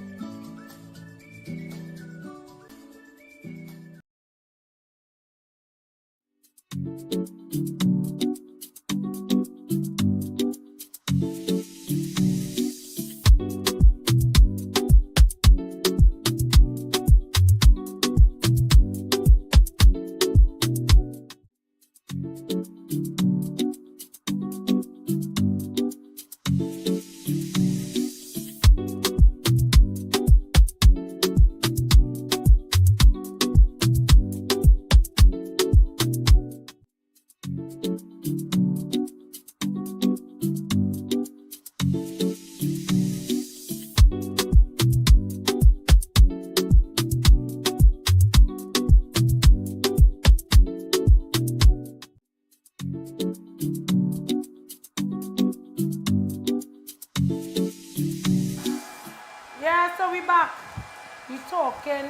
we talking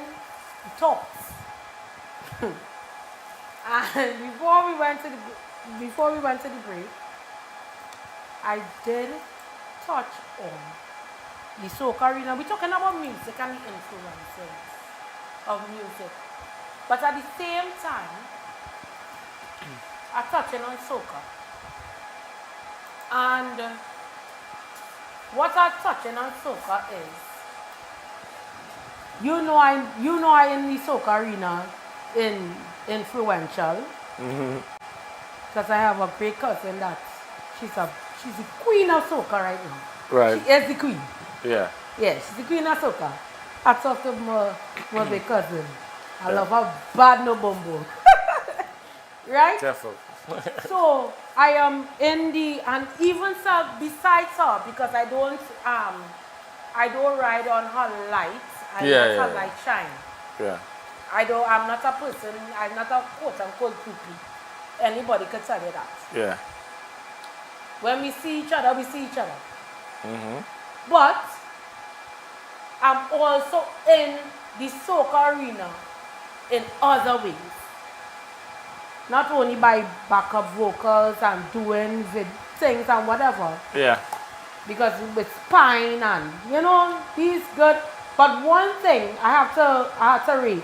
talks. And before we went to the break, I did touch on the soca arena. We're talking about music and the influences of music. But at the same time, I'm touching on soca. And what I'm touching on soca is, you know I in the soca arena influential. Because I have a great cousin that she's the queen of soca right now.
Right.
She is the queen.
Yeah.
Yeah, she's the queen of soca. I talked to my big cousin. I love her bad no bumbo. Right?
Careful.
So I am in the, and even so besides her, because I don't ride on her lights. I let her light shine.
Yeah.
I'm not a person, I'm not a quote unquote groupie. Anybody could tell you that.
Yeah.
When we see each other, we see each other. But I'm also in the soca arena in other ways. Not only by backup vocals and doing things and whatever.
Yeah.
Because with spine and, he's good. But one thing I have to rate.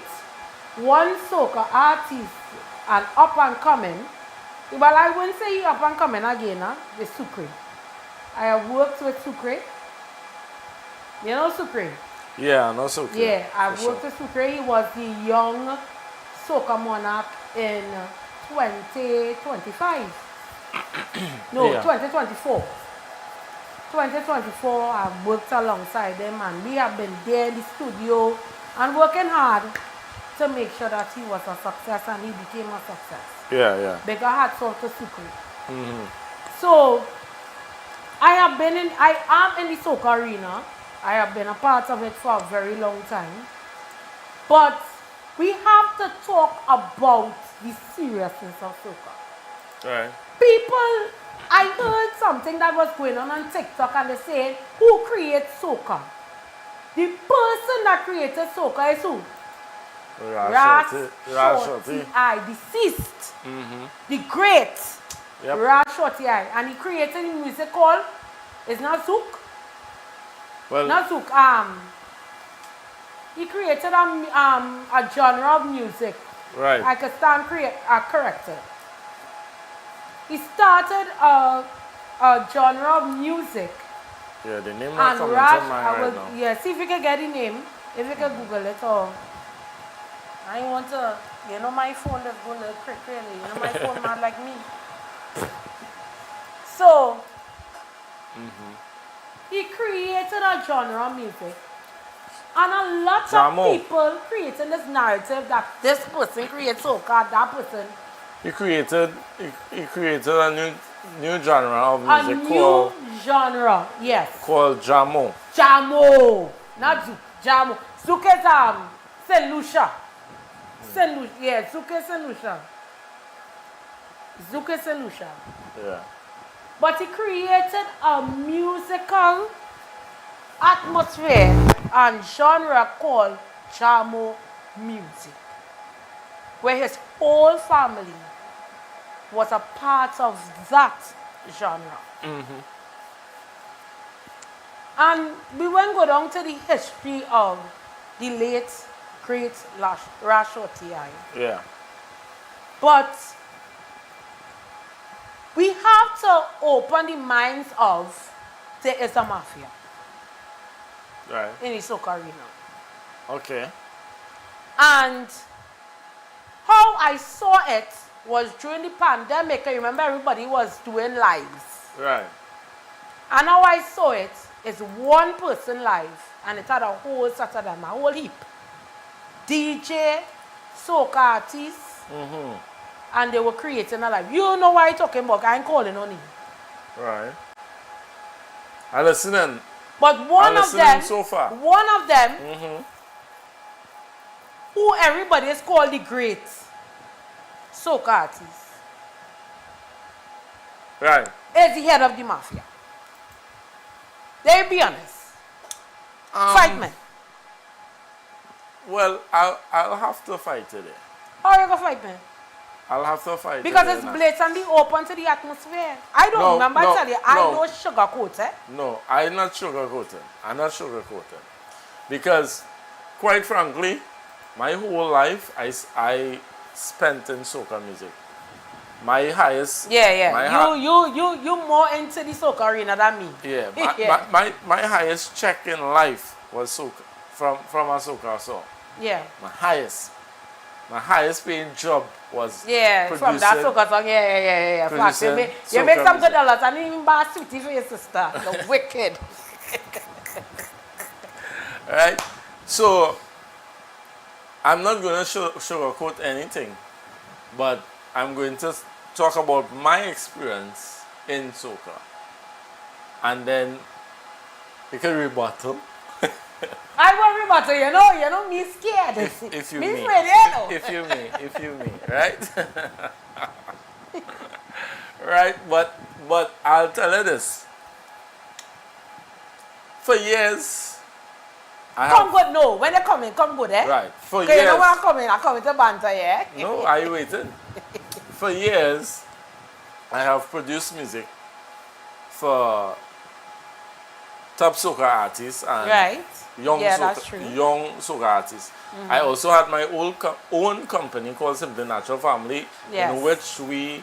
One soca artist and up and coming, well, I wouldn't say up and coming again, the Sucre. I have worked with Sucre. You know Sucre?
Yeah, I know Sucre.
Yeah, I've worked with Sucre. He was the young soca monarch in 2025. No, 2024. 2024, I've worked alongside them and we have been there in the studio and working hard to make sure that he was a success and he became a success.
Yeah.
Because I had sort of secret. So, I am in the soca arena. I have been a part of it for a very long time. But we have to talk about the seriousness of soca.
Right.
People, I heard something that was going on TikTok and they said, who creates soca? The person that created soca is who? Ras Shorty I, deceased. The great Ras Shorty I. And he created a music called, it's not Zouk?
Well,
not Zouk. He created a genre of music.
Right.
I could stand corrected. He started a genre of music.
Yeah, the name not coming to mind right now.
Yeah, see if you can get the name. If you can Google it or... I want to... my phone is going to crack really. My phone not like me. So... He created a genre of music. And a lot of people creating this narrative that this person creates soca, that person...
He created a new genre of music
called... genre, yes.
Called Jamo.
Jamo. Not Zouk. Jamo. Zouk is Saint Lucia. Saint Lucia. Yeah, Zouk is Saint Lucia. Zouk is Saint Lucia.
Yeah.
But he created a musical atmosphere and genre called Jamo music, where his whole family was a part of that genre. And we won't go down to the history of the late, great Ras Shorty I.
Yeah.
But we have to open the minds of there is a mafia.
Right.
In the soca arena.
Okay.
And how I saw it was during the pandemic. I remember everybody was doing lives.
Right.
And how I saw it is one person live, and it had a whole set of them, a whole heap. DJ, soca artists, and they were creating a live. You know what I'm talking about, I ain't calling on him.
Right. I listening.
But one of them,
so far.
who everybody is called the great soca artist,
right,
is the head of the mafia. They be honest. Fight me.
Well, I'll have to fight today.
How are you going to fight me?
I'll have to fight
because
today.
It's blatantly open to the atmosphere. I don't remember I tell you, I don't sugarcoat it.
No, I'm not sugarcoating. I'm not sugarcoating. Because, quite frankly, my whole life I spent in soca music. My highest...
You more into the soca arena than me.
Yeah. My highest check in life was soca. From a soca song.
Yeah.
My highest paying job was
from that soca song. Yeah. Fact, you make some good dollars and even buy a sweetie for your sister. You're wicked.
Right? So, I'm not going to sugarcoat anything, but I'm going to talk about my experience in soca. And then, you can rebuttal.
I won't rebuttal, you know, me scared.
If you
me
me. If you me, right? Right, but I'll tell you this. For years,
come good, no. When they come in, come good, eh?
Right. For
years. You know when I come in to banter, yeah?
No, I waited. For years, I have produced music for top soca artists and young soca artists. Mm-hmm. I also had my own company called Simply Natural Family, in which we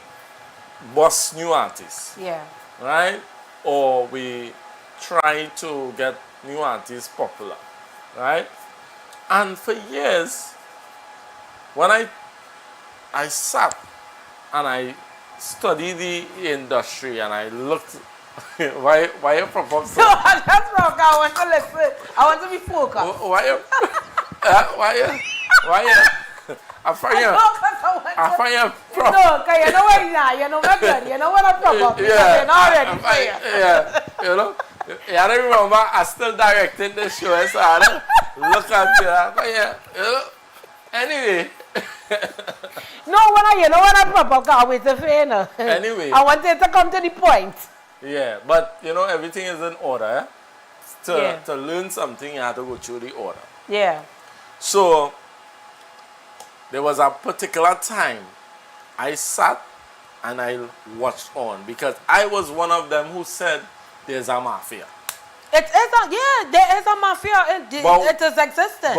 bust new artists.
Yeah.
Right? Or we try to get new artists popular. Right? And for years, when I sat and I studied the industry and I looked... why you pop-up so?
No, that's wrong. I want to listen. I want to be focused.
Why you? I find you.
No, because you know what you know what good. You know what I'm pop-up.
Yeah.
You're not ready.
Yeah. You know. Yeah, I remember I still directing the show, so I don't look at you. You know. Anyway.
No, you know what I'm pop-up. I wait to say no.
Anyway.
I wanted to come to the point.
Yeah, but you know everything is in order. To learn something, you have to go through the order.
Yeah.
So there was a particular time I sat and I watched on because I was one of them who said there's a mafia.
There is a mafia. It is existent.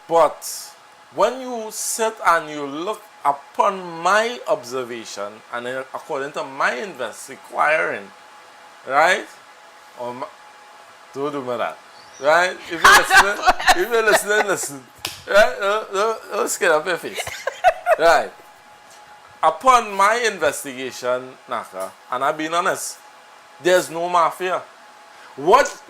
But when you sit and you look upon my observation and then according to my inquiring, right? Don't do that. Right? If you're listening, listen. Right? Don't scare up your face. Right. Upon my investigation, Naka, and I've been honest, there's no mafia. What?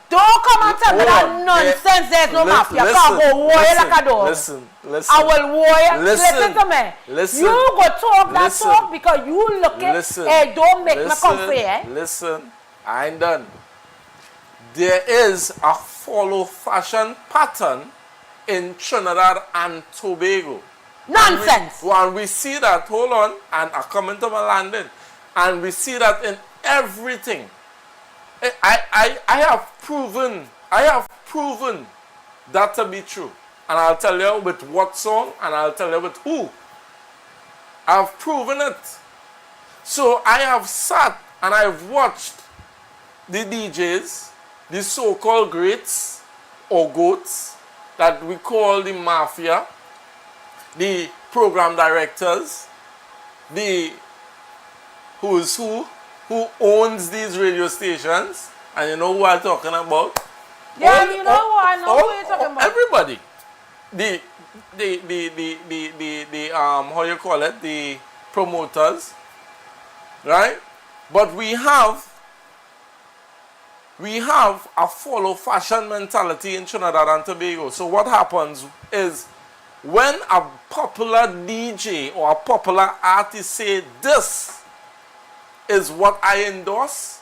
Don't come and tell me that nonsense. There's no mafia. I will warrior like a dog.
Listen.
I will warrior. Listen to me.
Listen.
You go talk that talk because you look at don't make me come for you.
Listen, I ain't done. There is a follow fashion pattern in Trinidad and Tobago.
Nonsense.
And we see that, hold on, and I come into my landing, and we see that in everything. I have proven that to be true. And I'll tell you with what song, and I'll tell you with who. I've proven it. So I have sat and I've watched the DJs, the so-called greats or goats that we call the mafia, the program directors, the who's who owns these radio stations, and you know who I'm talking about?
Yeah, you know what? I know who you're talking about.
Everybody. The how you call it? The promoters. Right? But we have a follow fashion mentality in Trinidad and Tobago. So what happens is when a popular DJ or a popular artist say this is what I endorse,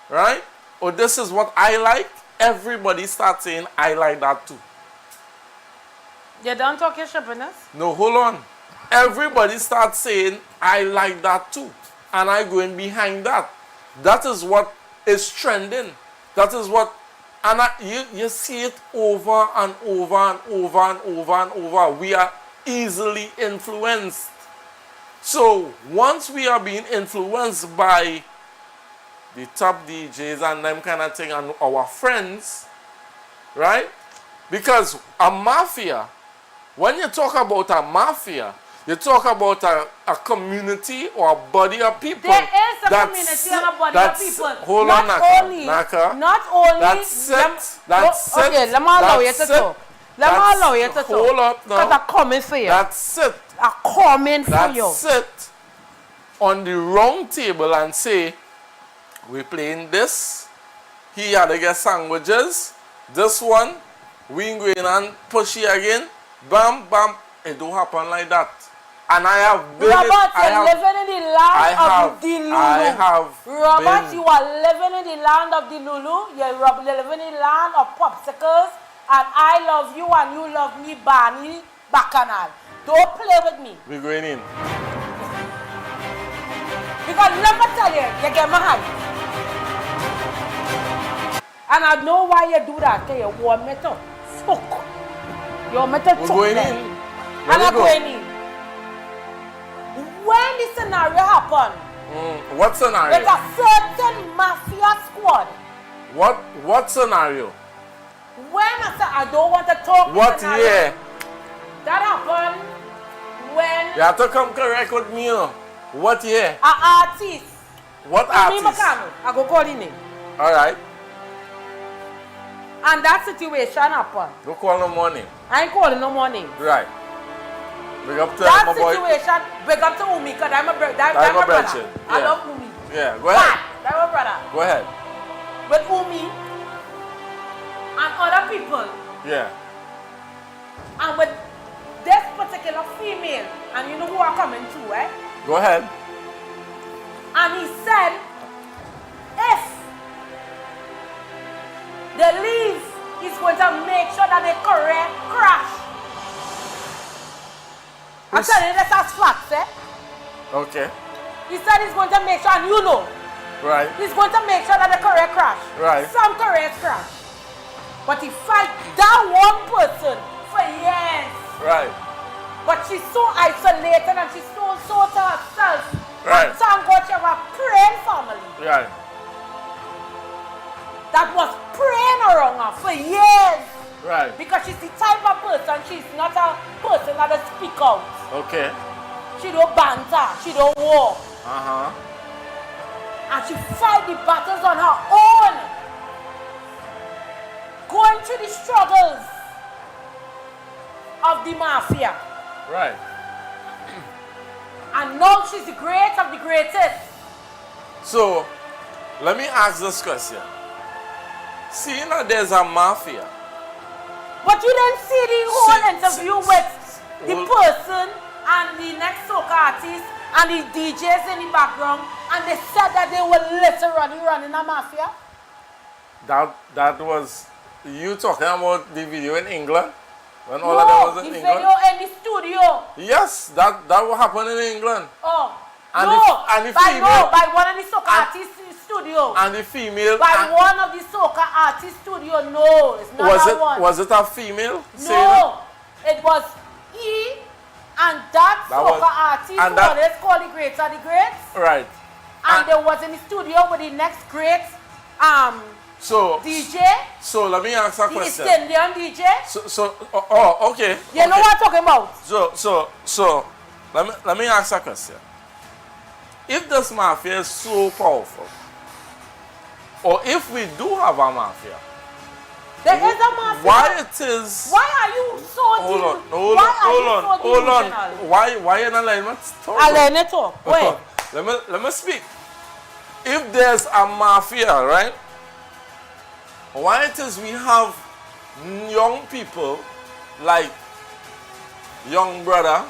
right? Or this is what I like, everybody starts saying I like that too.
You don't talk your shippiness?
No, hold on. Everybody starts saying I like that too. And I'm going behind that. That is what is trending. That is what And you see it over and over and over and over and over. We are easily influenced. So once we are being influenced by the top DJs and them kind of thing and our friends, right? Because a mafia, when you talk about a mafia, you talk about a community or a body of people.
There is a community and a body of people.
Hold on, Naka.
Not only.
That's it.
Okay, let me allow you to talk. Let me allow you to talk.
Hold up now.
Because I'm coming for you.
That's it.
I'm coming for you.
That's it. On the round table and say, we're playing this. He had to get sandwiches. This one, we ain't going and push it again. Bam, bam. It don't happen like that. And I have been.
Robert, you're living in the land of the Lulu.
I have.
Robert, you are living in the land of the Lulu. You're living in the land of popsicles. And I love you and you love me, Barney Bacchanal. Don't play with me.
We're going in.
Because let me tell you, you get my hand. And I know why you do that. Because you want me to fuck. You want me to
We're going in.
And I'm going in. When the scenario happened,
what scenario?
with a certain mafia squad.
What scenario?
When I said I don't want to talk.
What year?
That happened when.
You have to come correct with me. What year?
An artist.
What artist?
I go call his name.
All right.
And that situation happened.
Don't call no more name.
I ain't calling no more names.
Right. Big up to
that
my boy.
situation, big up to Umi, because I'm a brother.
That's my brother.
I love Umi.
Yeah, go ahead.
That's my brother.
Go ahead.
But Umi and other people,
yeah.
And with this particular female, and you know who are coming to, eh?
Go ahead.
And he said, if they leave, he's going to make sure that they correct crash. I'm telling you, that's as facts, eh?
Okay.
He said he's going to make sure, and you know.
Right.
He's going to make sure that the correct crash.
Right.
Some correct crash. But he fight that one person for years.
Right.
But she's so isolated and she's so to herself.
Right.
And thank God she have a praying family.
Right.
That was praying around her for years.
Right.
Because she's the type of person, she's not a person that will speak out.
Okay.
She don't banter, she don't walk.
Uh-huh.
And she fight the battles on her own. Going through the struggles of the mafia.
Right.
And now she's the greatest of the greatest.
So, let me ask this question. Seeing that there's a mafia.
But you didn't see the whole interview with the person and the next soca artist and the DJs in the background, and they said that they were literally running a mafia?
That was you talking about the video in England? When all
no,
of that was in
the
England?
video in the studio.
Yes, that will happen in England.
Oh,
and
no,
the female,
by one of the soca artists studio.
And the female.
By one of the soca artists studio. No, it's not that one.
Was it a female?
No, it was he and that soca artist who always called the greats are the greats.
Right.
And they was in the studio with the next great DJ.
So let me ask a question.
The Indian DJ.
Okay.
You know what I'm talking about?
So let me ask a question. If this mafia is so powerful, or if we do have a mafia,
there is a mafia.
Why it is?
Why are you so
Hold on. Why you not letting me talk?
I let it talk. Wait.
Let me speak. If there's a mafia, right? Why it is we have young people like young brother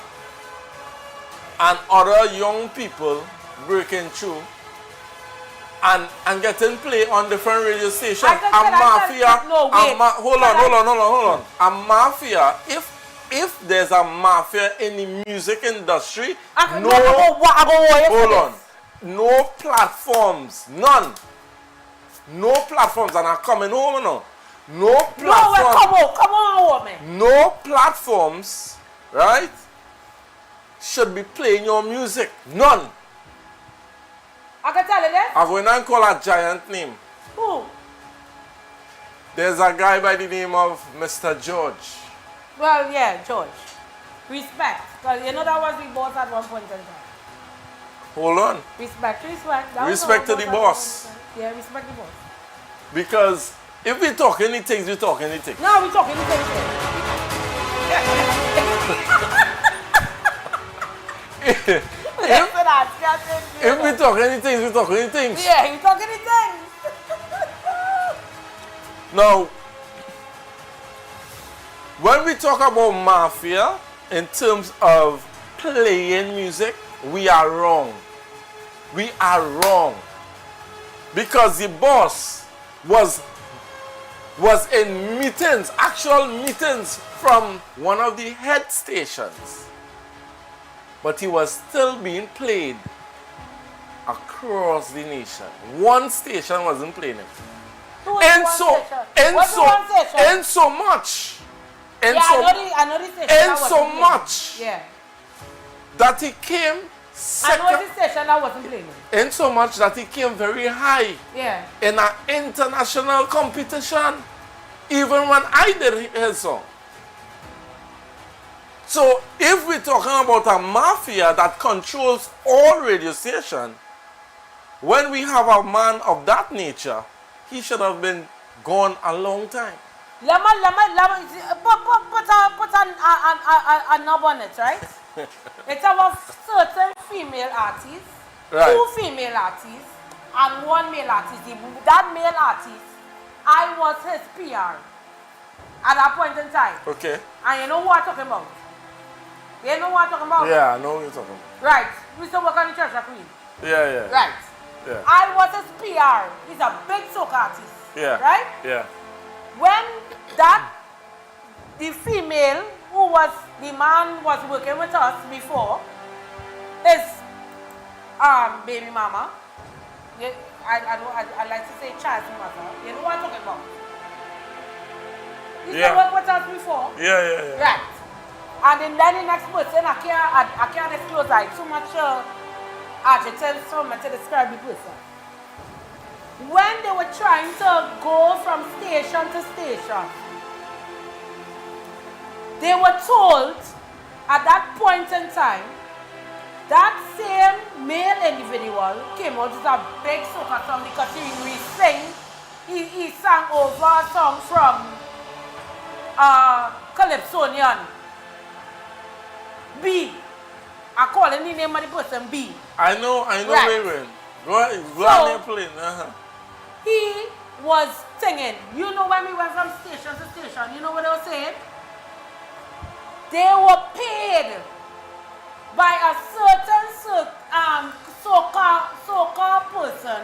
and other young people breaking through and getting play on different radio stations. Hold on. A mafia, if there's a mafia in the music industry, no platforms, none. No platforms, and I'm coming home now. No
No, well, come on, woman.
No platforms, right, should be playing your music. None.
I can tell you this.
I'm going to call a giant name.
Who?
There's a guy by the name of Mr. George.
Well, yeah, George. Respect. Because you know that was the boss at one point in time.
Hold on.
Respect.
Respect to the boss.
Yeah, respect the boss.
Because if we talk anything, we talk anything.
No, we talk anything.
If we talk anything, we talk anything.
Yeah, you talk anything.
Now, when we talk about mafia in terms of playing music, we are wrong. We are wrong. Because the boss was in meetings, actual meetings from one of the head stations. But he was still being played across the nation. One station wasn't playing it. And so much that he came second.
I know the station that wasn't playing it.
And so much that he came very high in an international competition, even when I did his song. So if we're talking about a mafia that controls all radio stations, when we have a man of that nature, he should have been gone a long time.
Put a knob on it, right? It's about certain female artists, two female artists, and one male artist. That male artist, I was his PR at that point in time.
Okay.
And you know what I'm talking about? You know what I'm talking about?
Yeah, I know what you're talking about.
Right. We used to work on the church at Queen.
Yeah.
Right.
Yeah.
I was his PR. He's a big soca artist.
Yeah.
Right?
Yeah.
When the female who was, the man was working with us before, his baby mama, I like to say child's mother, you know what I'm talking about? He used to work with us before.
Yeah.
Right. And then the next person, I can't disclose like too much adjectives so much to describe the person. When they were trying to go from station to station, they were told at that point in time that same male individual came out with a big soca song because he sang over a song from Calypsonian. B. I call the name of the person B.
I know right. Wait. Go ahead and play.
He was singing. You know when we went from station to station, you know what they were saying? They were paid by a certain soca person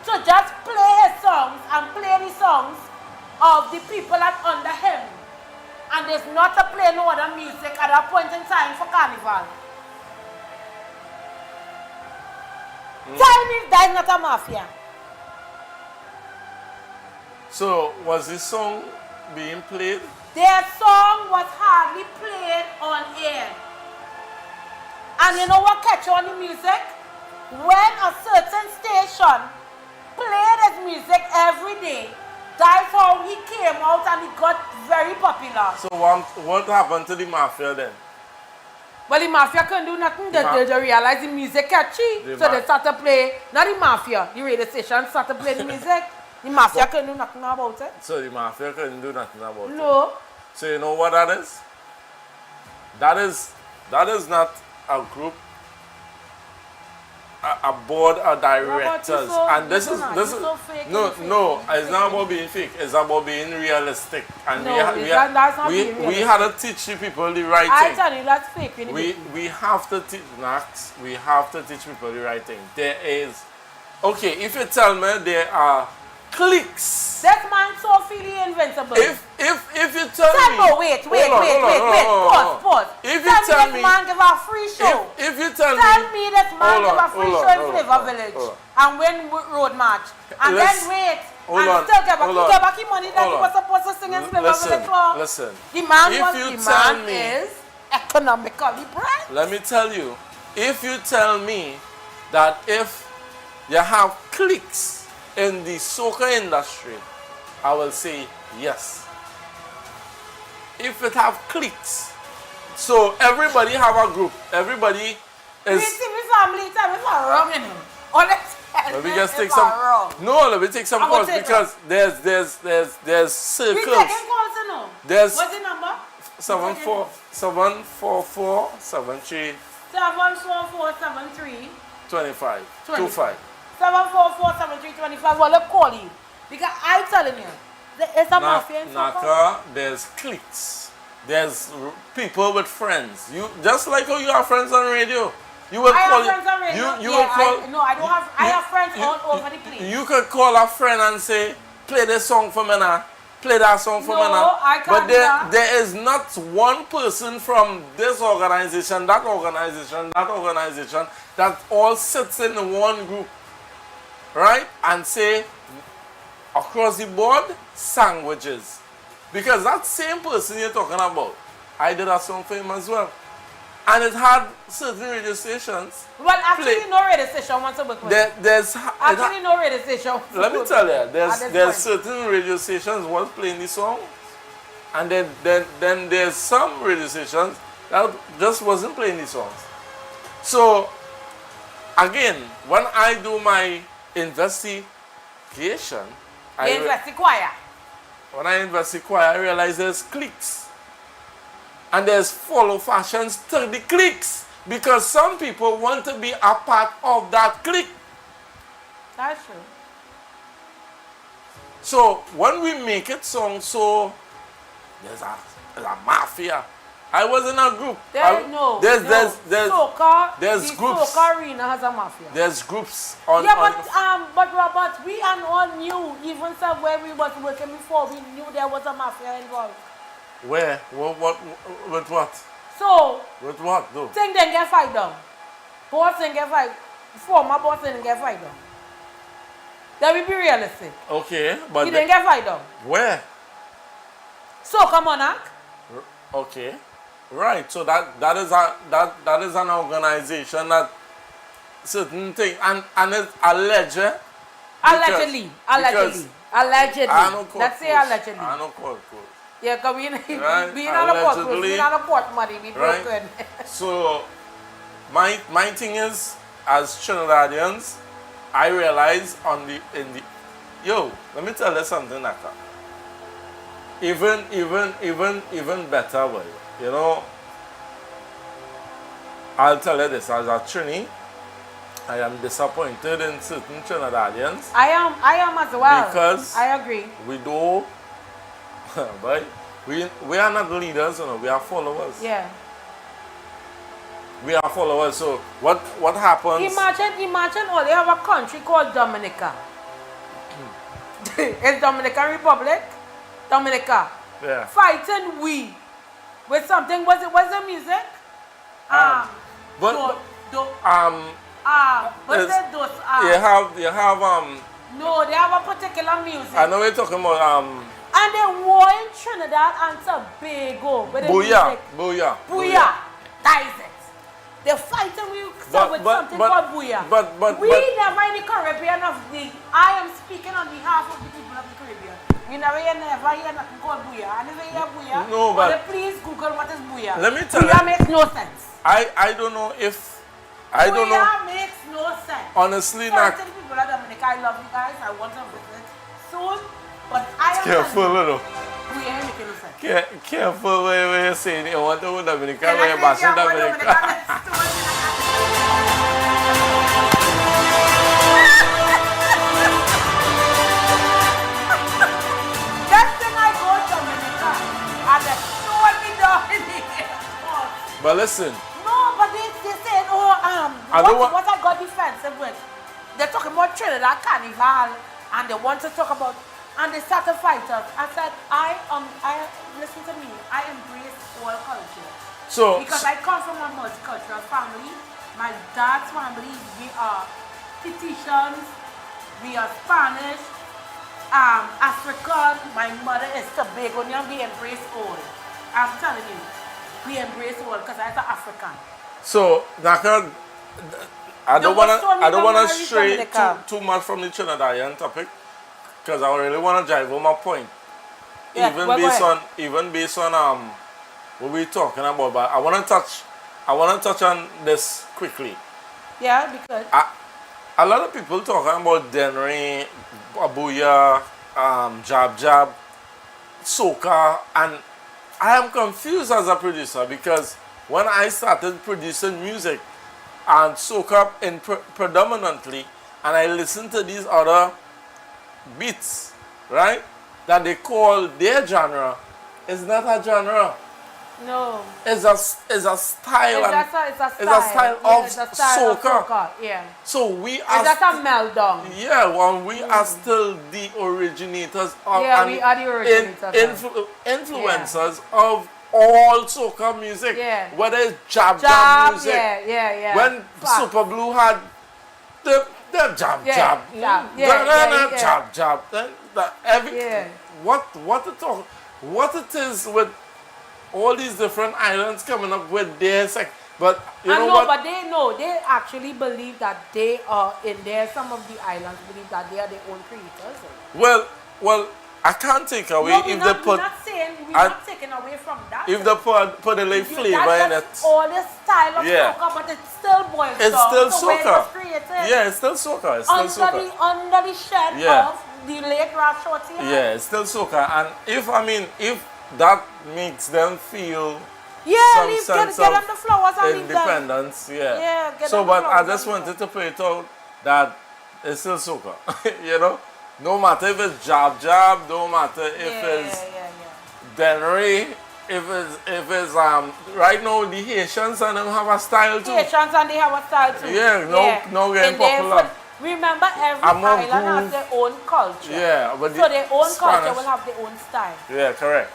to just play his songs and play the songs of the people that under him. And there's not to play no other music at that point in time for carnival. Tell me if that is not a mafia.
So, was this song being played?
Their song was hardly played on air. And you know what catch on the music? When a certain station played his music every day, that's how he came out and he got very popular.
So what happened to the mafia then?
Well, the mafia couldn't do nothing. They realized the music catchy. So they started to play, not the mafia, the radio station started to play the music. The mafia couldn't do nothing about it.
So the mafia couldn't do nothing about it?
No.
So you know what that is? That is not a group, a board of directors. And this is no, it's not about being fake. It's about being realistic. And we had to teach the people the right thing.
I tell you, that's fake.
We have to teach we have to teach people the right thing. There is, okay, if you tell me there are cliques.
This man so feely invincible.
If you tell me.
No, wait. Pause.
If you tell me.
This man give a free show.
If you tell me
this man give a free show in Flavor Village and win road match. And then wait. And still get back the money that he was supposed to sing in Flavor Village for.
Listen.
The man is economically bright.
Let me tell you. If you tell me that if you have cliques in the soca industry, I will say yes. If it have cliques, so everybody have a group, everybody is.
We see my family tell me it's wrong in him.
Let me just take some. No, let me take some calls because there's circles.
We taking calls, you know.
There's.
What's the number?
74473
74473
25.
7447325. Well, let's call you. Because I'm telling you, it's a mafia in
Naka, there's cliques. There's people with friends. You just like how you have friends on radio. You will
I
call
have friends on radio. I don't have. I have friends all over the place.
You could call a friend and say, "Play this song for me now. Play that song for me now."
I can't.
But there is not one person from this organization, that organization, that all sits in one group, right? And say, across the board, sandwiches. Because that same person you're talking about, I did a song for him as well. And it had certain radio stations.
Well, actually, no radio station wants to work with
There's
actually no radio station.
Let me tell you, there's certain radio stations was playing the song, and then there's some radio stations that just wasn't playing the songs. So again, when I do my investigation, when I investigate, I realize there's cliques. And there's follow fashions to the cliques. Because some people want to be a part of that clique.
That's true.
So when we make it sound so there's a mafia. I was in a group. There's groups.
Soca arena has a mafia.
There's groups on.
Yeah, but Robert, we and all knew, even where we was working before, we knew there was a mafia involved.
Where? What? With what?
So.
With what though?
Thing didn't get fight down. Boss didn't get fight. Former boss didn't get fight down. Let me be realistic.
Okay, but
he didn't get fight down.
Where?
Soca Monarch.
Okay. Right, so that is an organization that certain thing and it's alleged.
Allegedly. Let's say allegedly.
I don't call it.
Yeah, because we not a court money, we broken. Right?
So my thing is, as Trinidadians, I realize let me tell you something like that. Even better way. You know, I'll tell you this, as a Trini, I am disappointed in certain Trinidadians.
I am as well.
Because
I agree.
We do, but we are not leaders, you know, we are followers.
Yeah.
We are followers, so what happens?
Imagine all they have a country called Dominica. It's Dominican Republic. Dominica.
Yeah.
Fighting with something, what's the music?
You have
no, they have a particular music.
I know we're talking about
and they war in Trinidad and Tobago with the music. Booyah. That is it. They're fighting with something called Booyah.
But
we never in the Caribbean I am speaking on behalf of the people of the Caribbean. We never hear nothing called Booyah. And if you hear Booyah,
no, but
please Google what is Booyah.
Let me tell you.
Booyah makes no sense.
I don't know if
Booyah makes no sense.
Honestly,
not to the people of Dominica, I love you guys. I want to visit soon. But I am
careful, little.
Booyah making no sense.
Careful when you're saying you want to go to Dominica, when you're bashing Dominica. But listen.
No, but they said, what I got defensive with? They're talking about Trinidad Carnival and they want to talk about, and they start to fight us. I said, listen to me, I embrace all culture.
So,
because I come from a multicultural family. My dad's family, we are Tahitians, we are Spanish, African. My mother is Tobago. We embrace all. I'm telling you, we embrace all because I'm African.
So, Naka, I don't want to stray too much from the Trinidadian topic because I really want to drive home my point. Yeah, even based on what we're talking about, but I want to touch on this quickly.
Yeah, because
a lot of people talking about Denry, Abuya, Jab Jab, soca, and I am confused as a producer because when I started producing music and soca predominantly, and I listened to these other beats, right, that they call their genre, it's not a genre.
No.
It's a style. It's a style of soca.
Yeah.
So we are.
It's just a meltdown.
Yeah, well, we are still the originators of.
Yeah, we are the originators.
Influencers of all soca music.
Yeah.
Whether it's jab music.
Yeah.
When Super Blue had the jab. Then what it is with all these different islands coming up with their but you know what?
But they actually believe that they are in there. Some of the islands believe that they are their own creators.
Well, I can't take away
we're not taking away from that.
If they put a little flavor in it.
All this style of soca, but it's still boils down.
It's still soca.
Yeah,
it's still soca.
Under the shed of the late Ralph Shorty.
Yeah, it's still soca, and if that makes them feel
some sense get them the flowers and
independence.
But
I just wanted to put it out that it's still soca. You know, no matter if it's jab, no matter if it's Denry, if it's right now the Haitians and them have a style too.
Haitians and they have a style too.
No getting popular.
Remember, every island has their own culture.
Yeah, but
so their own culture will have their own style.
Yeah, correct.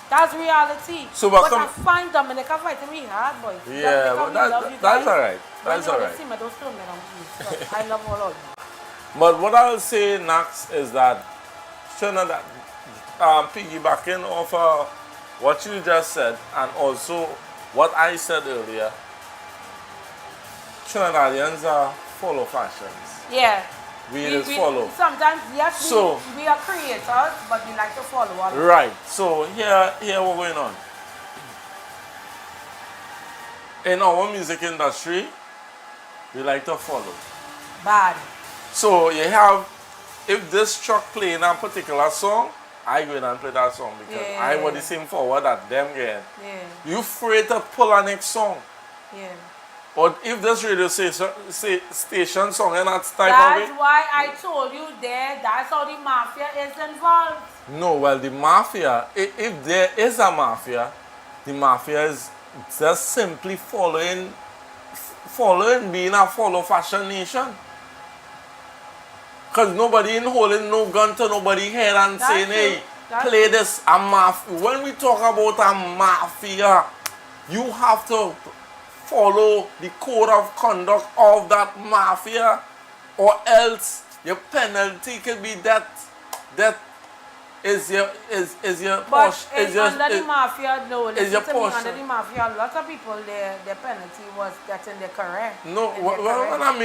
That's reality.
So,
but I find Dominica fighting me hard, boy.
Yeah, but that's all right. That's all right.
I love all of you.
But what I'll say next is that Trinidad, piggybacking off what you just said and also what I said earlier, Trinidadians follow fashions.
Yeah.
We just follow.
Sometimes, yes, we are creators, but we like to follow.
Right. So here what's going on. In our music industry, we like to follow.
Bad.
So you have, if this truck playing a particular song, I go in and play that song because I want the same forward that them get.
Yeah.
You afraid to pull a next song.
Yeah.
Or if this radio station song and that type
of
it.
That's why I told you there, that's how the mafia is involved.
No, well, the mafia, if there is a mafia, the mafia is just simply following being a follow fashion nation. Because nobody in holding no gun to nobody's head and that's saying, hey, play this a mafia. When we talk about a mafia, you have to follow the code of conduct of that mafia, or else your penalty could be that is your portion.
Under the mafia, under the mafia, a lot of people their penalty was getting the correct.
No, what I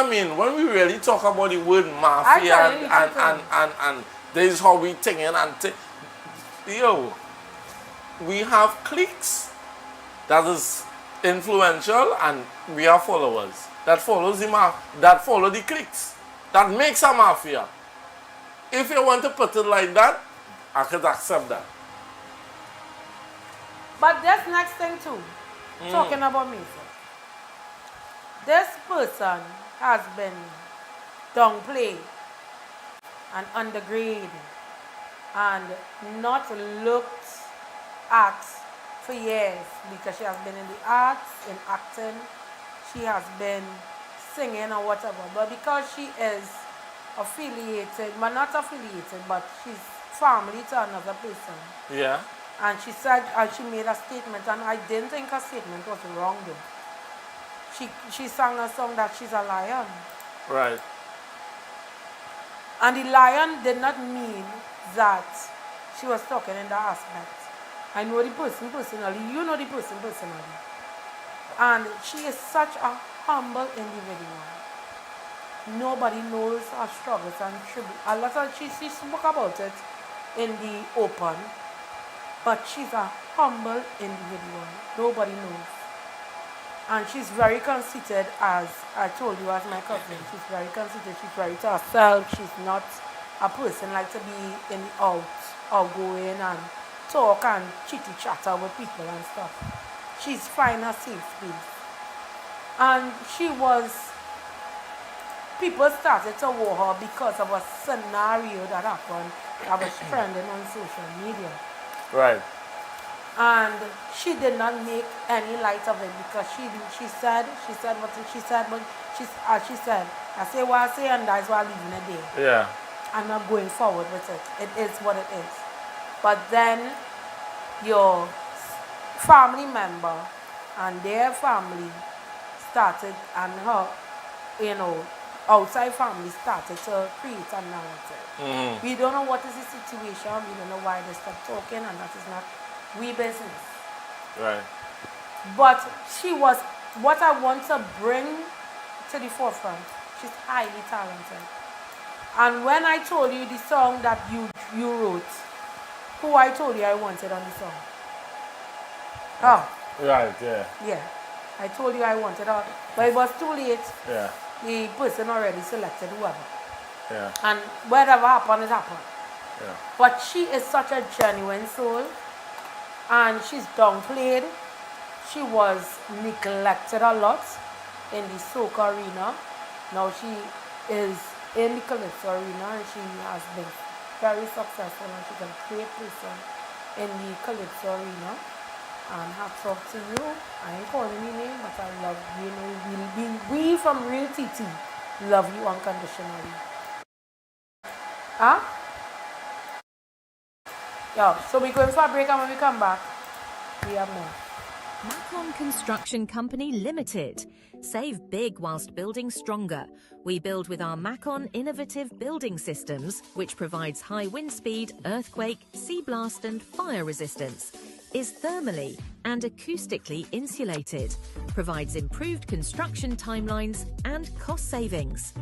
mean, when we really talk about the word mafia and this is how we think we have cliques that is influential and we are followers that follow the cliques that makes a mafia. If you want to put it like that, I could accept that.
But this next thing too, talking about music, this person has been downplayed and undergraded and not looked at for years because she has been in the arts, in acting, she has been singing or whatever. But because she is affiliated, well, not affiliated, but she's family to another person.
Yeah.
And she said, and she made a statement, and I didn't think her statement was wrong though. She sang a song that she's a lion.
Right.
And the lion did not mean that she was talking in that aspect. I know the person personally, you know the person personally. And she is such a humble individual. Nobody knows her struggles and tributes. A lot of she spoke about it in the open, but she's a humble individual. Nobody knows. And she's very conceited, as I told you, as my cousin. She's very conceited. She's very to herself. She's not a person like to be in the outgoing and talk and chitty chatter with people and stuff. She's find a safe space. And people started to woo her because of a scenario that happened that was trending on social media.
Right.
And she did not make any light of it because she said what she said, but she said, I say what I say and that's why I'm leaving it there.
Yeah.
I'm not going forward with it. It is what it is. But then your family member and their family started, and her, outside family started to create a narrative.
Mm-hmm.
We don't know what is the situation. We don't know why they stopped talking, and that is not we business.
Right.
But she was what I want to bring to the forefront. She's highly talented. And when I told you the song that you wrote, who I told you I wanted on the song? Oh.
Right, yeah.
Yeah. I told you I wanted her, but it was too late.
Yeah.
The person already selected whoever.
Yeah.
And whatever happened, it happened.
Yeah.
But she is such a genuine soul, and she's downplayed. She was neglected a lot in the soca arena. Now she is in the calypso arena, and she has been very successful, and she's a great person in the calypso arena. And hats off to you. I ain't calling your name, but I love you. We from Real TT love you unconditionally. Huh? Yeah, so we're going for a break, and when we come back, we have more.
Macon Construction Company Limited. Save big whilst building stronger. We build with our Macon innovative building systems, which provides high wind speed, earthquake, sea blast and fire resistance. Is thermally and acoustically insulated, provides improved construction timelines and cost savings.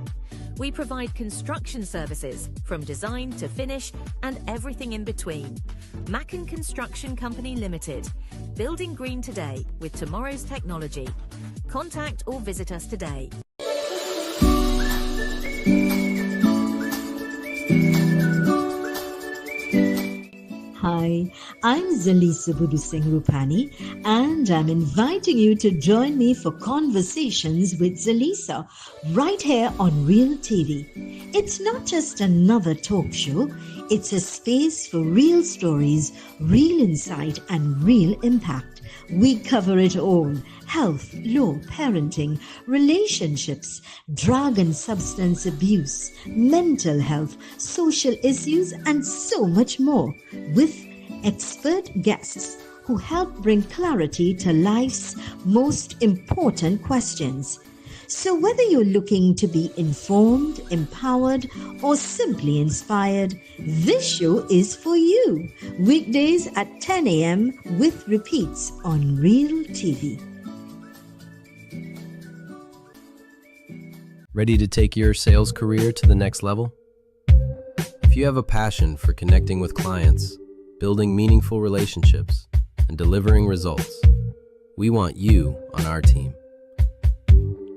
We provide construction services from design to finish and everything in between. Macon Construction Company Limited. Building green today with tomorrow's technology. Contact or visit us today.
Hi, I'm Zelisa Rupani, and I'm inviting you to join me for Conversations with Zelisa right here on Real TV. It's not just another talk show, it's a space for real stories, real insight, and real impact. We cover it all: health, law, parenting, relationships, drug and substance abuse, mental health, social issues, and so much more, with expert guests who help bring clarity to life's most important questions. So whether you're looking to be informed, empowered, or simply inspired, this show is for you. Weekdays at 10 a.m. with repeats on Real TV.
Ready to take your sales career to the next level? If you have a passion for connecting with clients, building meaningful relationships, and delivering results, we want you on our team.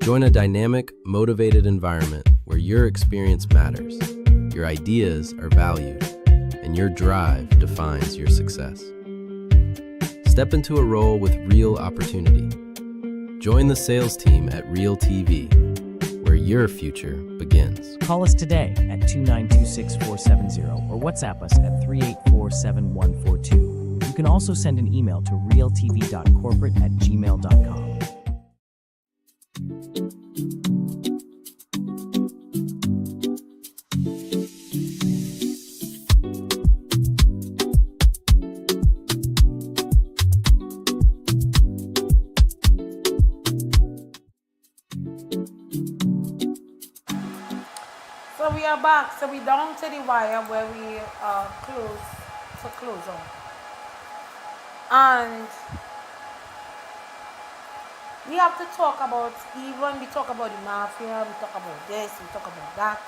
Join a dynamic, motivated environment where your experience matters, your ideas are valued, and your drive defines your success. Step into a role with real opportunity. Join the sales team at Real TV, where your future begins.
Call us today at 292-6470 or WhatsApp us at 384-7142. You can also send an email to realtv.corporate@gmail.com.
we are back. So we down to the wire where we close on. And we have to talk about, even we talk about the mafia, we talk about this, we talk about that.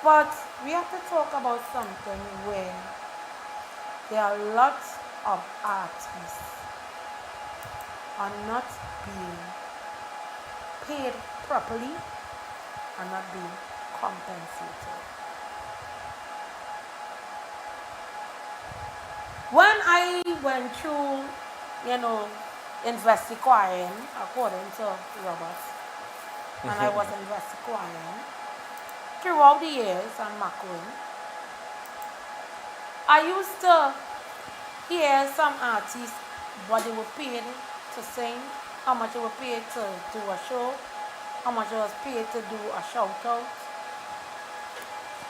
But we have to talk about something where there are lots of artists are not being paid properly and not being compensated. When I went through, investigating, according to Robert, and I was investigating throughout the years and Macron, I used to hear some artists what they were paid to sing, how much they were paid to do a show, how much they was paid to do a shout out.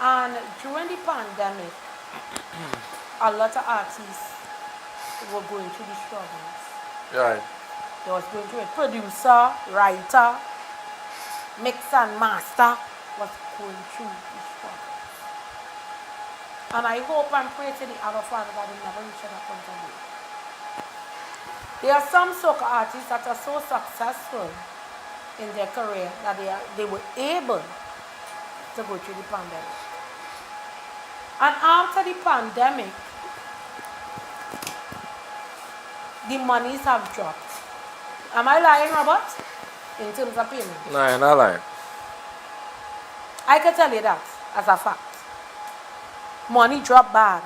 And during the pandemic, a lot of artists were going through the struggles.
Right.
They was going through it. Producer, writer, mix and master was going through the struggles. And I hope and pray to the other Father that they never reach that point of view. There are some soca artists that are so successful in their career that they were able to go through the pandemic. And after the pandemic, the monies have dropped. Am I lying, Robert? In terms of payment?
No, you're not lying.
I can tell you that as a fact. Money dropped bad.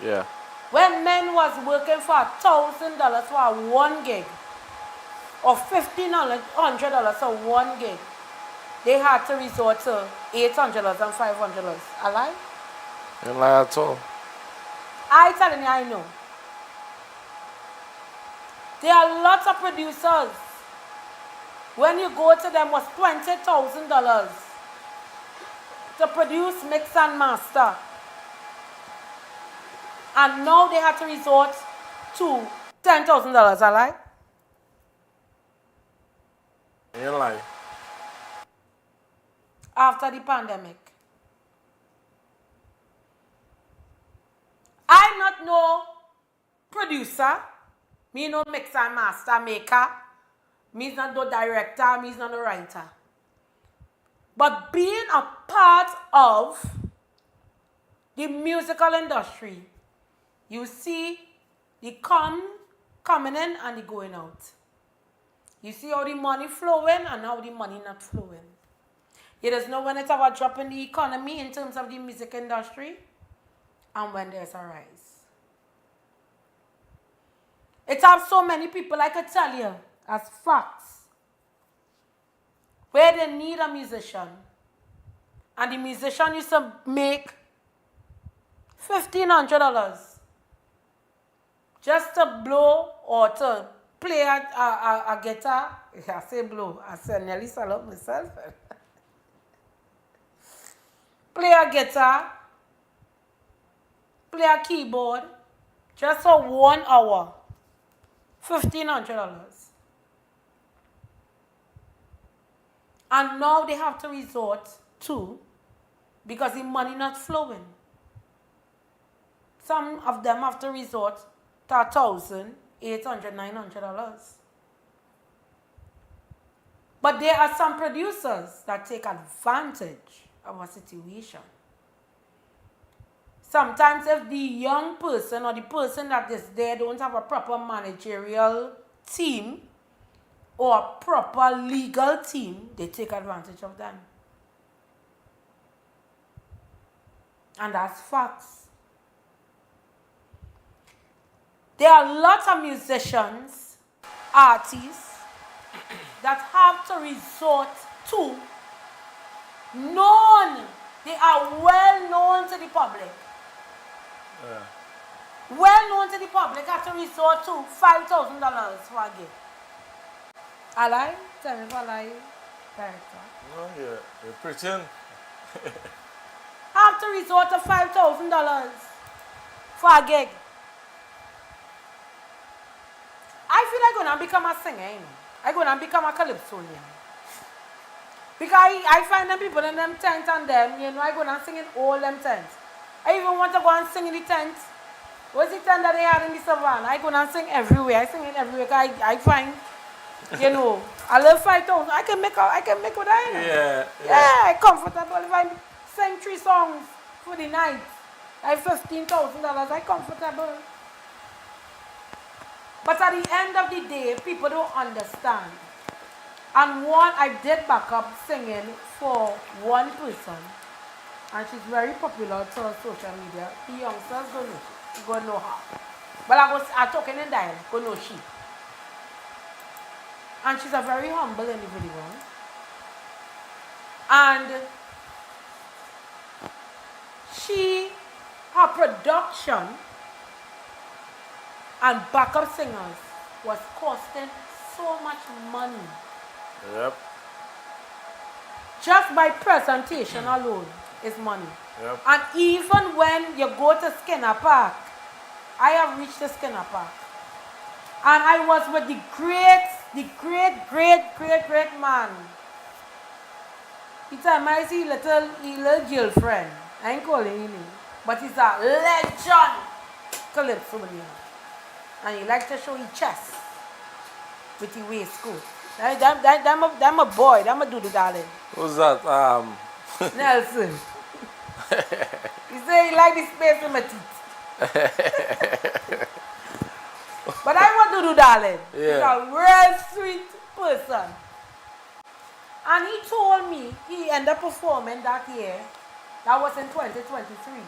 Yeah.
When men was working for $1,000 for one gig, or $1,500 for one gig, they had to resort to $800 and $500. Alive?
You're not lying at all.
I telling you, I know. There are lots of producers. When you go to them, was $20,000 to produce, mix and master. And now they have to resort to $10,000, alive?
You're lying.
After the pandemic. I'm not no producer. Me no mix and master maker. Me not no director. Me not no writer. But being a part of the musical industry, you see the coming in and the going out. You see how the money flowing and how the money not flowing. You just know when it's have a drop in the economy in terms of the music industry and when there's a rise. It has so many people, I can tell you, as facts, where they need a musician. And the musician used to make $1,500 just to blow or to play a guitar. I say blow, I say nearly sell up myself. Play a guitar, play a keyboard, just for 1 hour, $1,500. And now they have to resort to, because the money not flowing. Some of them have to resort to $1,800, $900. But there are some producers that take advantage of a situation. Sometimes if the young person or the person that is there don't have a proper managerial team or a proper legal team, they take advantage of them. And that's facts. There are lots of musicians, artists, that have to resort to known. They are well known to the public. Yeah. Well known to the public have to resort to $5,000 for a gig. I lie? Tell me if I lie, director.
No, you're pretending.
Have to resort to $5,000 for a gig. I feel I'm going to become a singer, you know. I'm going to become a calypso, you know. Because I find them people in them tents and them, you know, I go and sing in all them tents. I even want to go and sing in the tent. What's the tent that they had in the savannah? I go and sing everywhere. I sing it everywhere. I find, you know, I live 5,000. I can make what I know. Yeah, comfortable. If I sing 3 songs for the night, I $15,000. I comfortable. But at the end of the day, people don't understand. And I did back up singing for one person, and she's very popular on social media. The youngsters don't know. Go know her. But I talking in dialect, go know she. And she's a very humble individual. And her production and backup singers was costing so much money.
Yep.
Just by presentation alone is money.
Yep.
And even when you go to Skinner Park, I have reached the Skinner Park. And I was with the great man. He told me I see little girlfriend. I ain't calling him, but he's a legend. Calypso man. And he likes to show his chest with the waistcoat. That's a boy. That's a dude, darling.
Who's that?
Nelson. He said he like the space in my teeth. But I want to do, darling.
Yeah.
He's a real sweet person. And he told me he ended up performing that year. That was in 2023.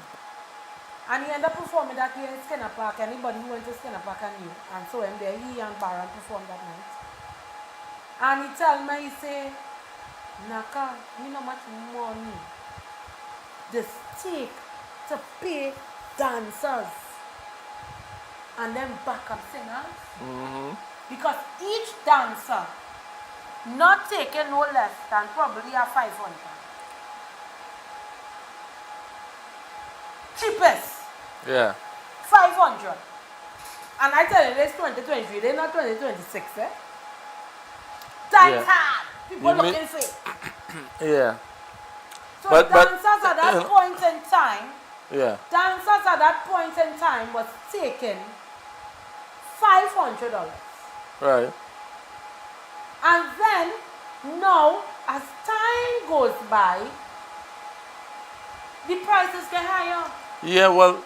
And he ended up performing that year in Skinner Park. Anybody who went to Skinner Park and knew. And so him there, he and Baron performed that night. And he tell me, he say, Naka, you know much money this take to pay dancers and then backup singers.
Mm-hmm.
Because each dancer not taking no less than probably a 500. Cheapest.
Yeah.
500. And I tell you, this 2023, they're not 2026, eh? Times hard. People looking for it.
Yeah.
So dancers at that point in time, dancers at that point in time was taking $500.
Right.
And then, now, as time goes by, the prices get higher.
Yeah, well,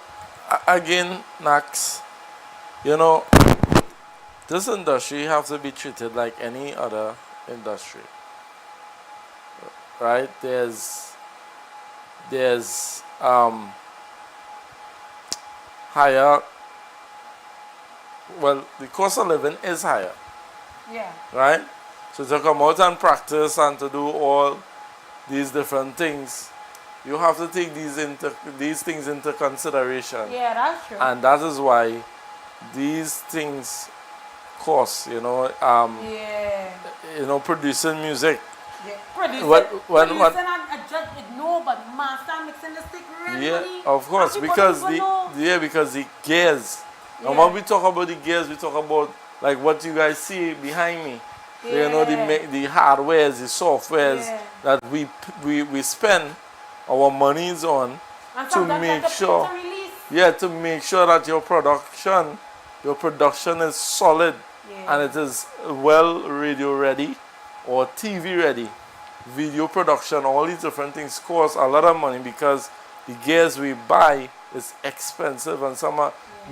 again, Nax, you know, this industry has to be treated like any other industry. Right? There's higher, well, the cost of living is higher.
Yeah.
Right? So to come out and practice and to do all these different things, you have to take these things into consideration.
Yeah, that's true.
And that is why these things cost, you know, you know, producing music.
Yeah. Producing but master mixing the stick really.
Yeah, of course, because the gears. Yeah. And when we talk about the gears, we talk about like what you guys see behind me. Yeah. You know, the hardwares, the softwares that we spend our monies on to make sure. To make sure that your production is solid and it is well radio ready or TV ready. Video production, all these different things cost a lot of money because the gears we buy is expensive, and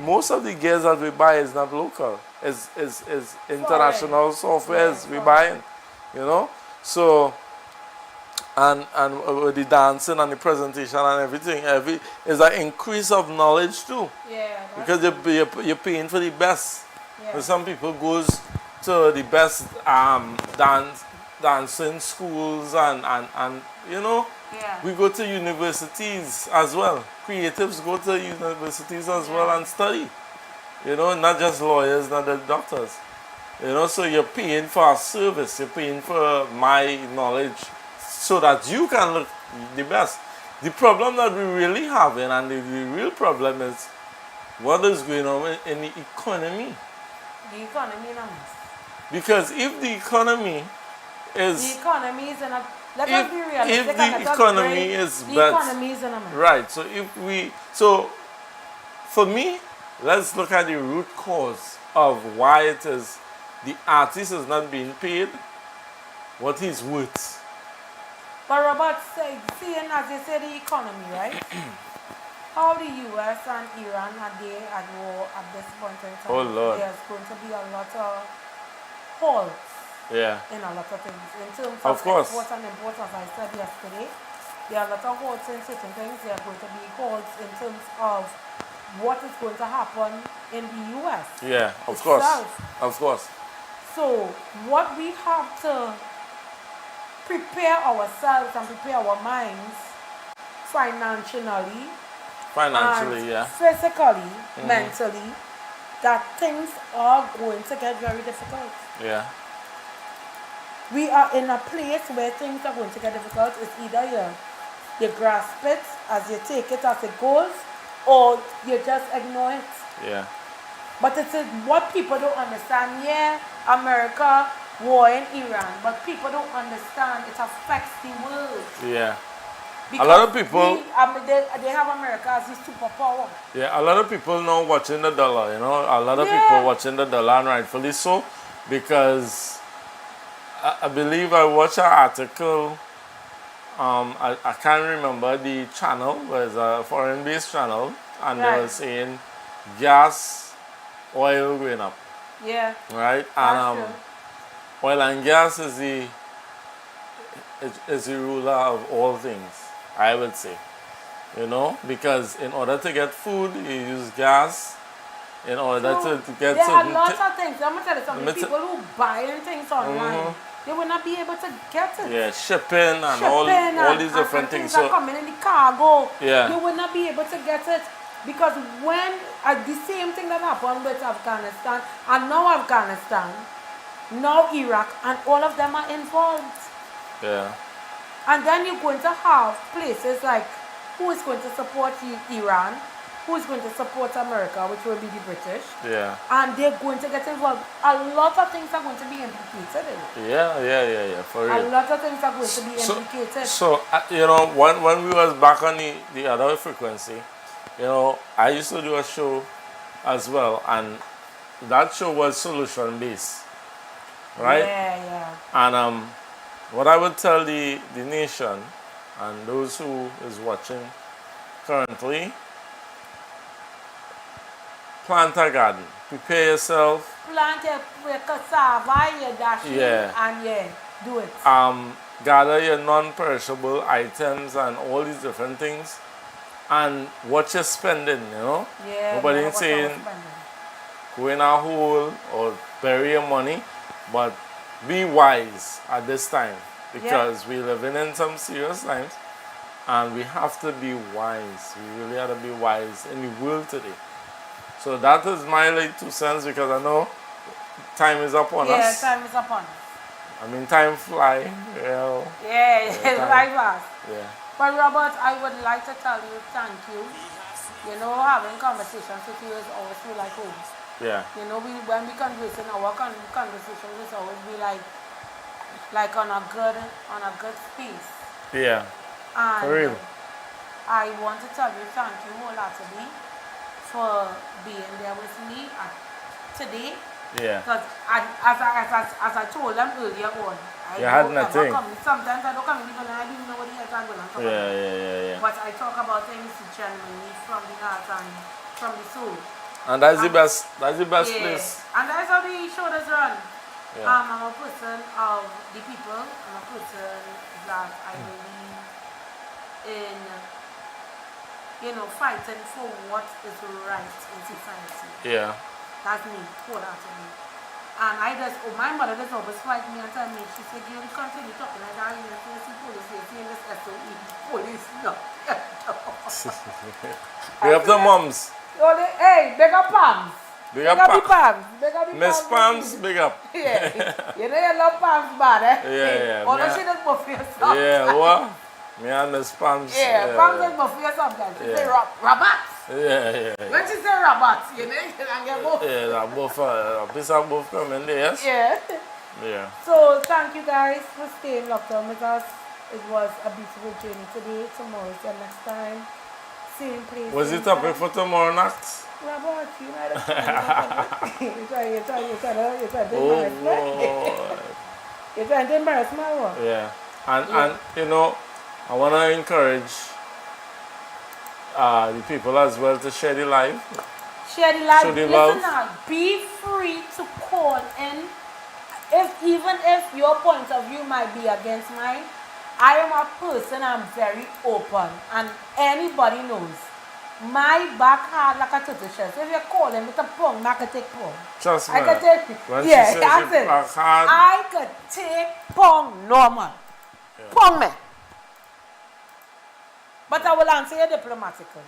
most of the gears that we buy is not local. Is international softwares we buying, you know. So and with the dancing and the presentation and everything, is an increase of knowledge too. Yeah. Because you're paying for the best. Yeah. Some people goes to the best dancing schools and you know, we go to universities as well. Creatives go to universities as well and study. You know, not just lawyers, not just doctors. You know, so you're paying for a service, you're paying for my knowledge so that you can look the best. The problem that we really have, and the real problem is what is going on in the economy.
The economy, no.
Because if the economy is...
The economy is in a Let us be realistic.
If the economy is
the
better,
economy is in America.
right? So for me, let's look at the root cause of why it is the artist is not being paid what he's worth.
But Robert, seeing as you say the economy, right? How the US and Iran are they at war at this point in time?
Oh Lord.
There's going to be a lot of halts.
Yeah.
In a lot of things. In terms
of
of
course.
exports and imports, as I said yesterday, there are a lot of halts in certain things. There are going to be halts in terms of what is going to happen in the US.
Yeah, of
itself.
course. Of course.
So what we have to prepare ourselves and prepare our minds financially,
yeah.
Physically, mentally, that things are going to get very difficult.
Yeah.
We are in a place where things are going to get difficult. It's either you grasp it as you take it as it goes, or you just ignore it.
Yeah.
But it's what people don't understand. Yeah, America, war in Iran, but people don't understand it affects the world.
Yeah.
Because
a lot of people,
they have America as the superpower.
Yeah, a lot of people now watching the dollar, you know, a lot of people watching the dollar, and rightfully so, because I believe I watched an article, I can't remember the channel, it was a foreign-based channel, and they were saying gas, oil going up.
Yeah.
Right? And oil and gas is the ruler of all things, I would say. You know, because in order to get food, you use gas. In order to get
there are lots of things. I'm going to tell you something. People who buy things online, they will not be able to get it.
Yeah, shipping and all these different things.
So coming in the cargo,
yeah,
you will not be able to get it. Because when the same thing that happened with Afghanistan, and now Afghanistan, now Iraq, and all of them are involved.
Yeah.
And then you're going to have places like, who is going to support Iran? Who is going to support America, which will be the British?
Yeah.
And they're going to get involved. A lot of things are going to be implicated in it.
Yeah, for real.
A lot of things are going to be implicated.
So you know, when we was back on the other frequency, you know, I used to do a show as well, and that show was solution based, right?
Yeah.
And what I would tell the nation and those who is watching currently, plant a garden, prepare yourself.
Plant a cassava, your dashi, and do it.
Gather your non-perishable items and all these different things, and watch your spending, you know?
Yeah.
Nobody ain't saying go in a hole or bury your money, but be wise at this time, because we're living in some serious times, and we have to be wise. We really have to be wise in the world today. So that is my like 2 cents, because I know time is upon us.
Yeah, time is upon us.
I mean, time fly.
Yeah, it's very fast.
Yeah.
But Robert, I would like to tell you thank you. You know, having conversations with you is always feel like home.
Yeah.
You know, when we converse in our conversations, it's always be like on a good space.
Yeah.
And
for real.
I want to tell you thank you wholeheartedly for being there with me today.
Yeah.
Because as I told them earlier on, I
had nothing.
Sometimes I don't come in and I don't know what the hell I'm going to talk about.
Yeah.
But I talk about things genuinely from the heart and from the soul.
And that's the best. That's the best place.
And that's how the show does run.
Yeah.
I'm a person of the people. I'm a person that I believe in, you know, fighting for what is right in society.
Yeah.
That's me, wholeheartedly. And my mother just always fight me and tell me, she said, you continue talking like that, you know, see police, you see this SOE, police, no.
We have the moms.
Hey, big up Pams.
Big up
Pams.
Miss Pams, big up.
Yeah. You know you love Pams bad, eh?
Yeah.
Although she does buffy herself.
Yeah, what? Me and Miss Pams.
Yeah, Pams does buffy herself sometimes. She say Roberts.
Yeah.
When she say Roberts, you know, you can get both.
Yeah, that both, a piece of both come in there, yes?
Yeah.
Yeah.
So, thank you guys for staying locked on with us. It was a beautiful journey today. Tomorrow is the next time. Same place.
Was it topic for tomorrow night?
Robert, you know that. You're trying to embarrass me. You're trying to embarrass me.
Yeah. And you know, I want to encourage the people as well to share the live.
Share the live.
Listen
now, be free to call in. Even if your point of view might be against mine, I am a person, I'm very open, and anybody knows. My back hard like a turtle shell. So if you call him with a pong, I could take pong.
Trust me.
I could take, that's it. I could take pong normal. Yeah. Pong me. But I will answer you diplomatically.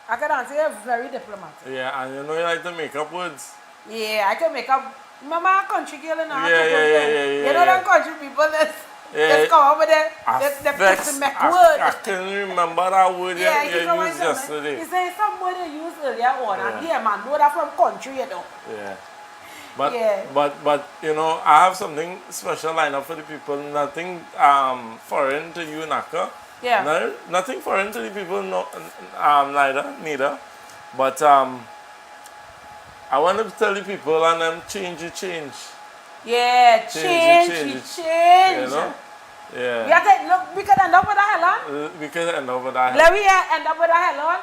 I can answer you very diplomatic.
Yeah, and you know you like to make up words.
Yeah, I can make up. Mama, country girl and all.
Yeah.
You know them country people let's come over there. Let's make words.
I can remember that word you used yesterday.
He said some word you used earlier on. And yeah, man, know that from country, you know.
Yeah. But you know, I have something special lined up for the people. Nothing foreign to you, Naka.
Yeah.
No, nothing foreign to the people, neither. But I want to tell the people and them change.
Yeah, change.
You know? Yeah.
We can end up with a Helen.
We can end up with a Helen.
Let me end up with a Helen.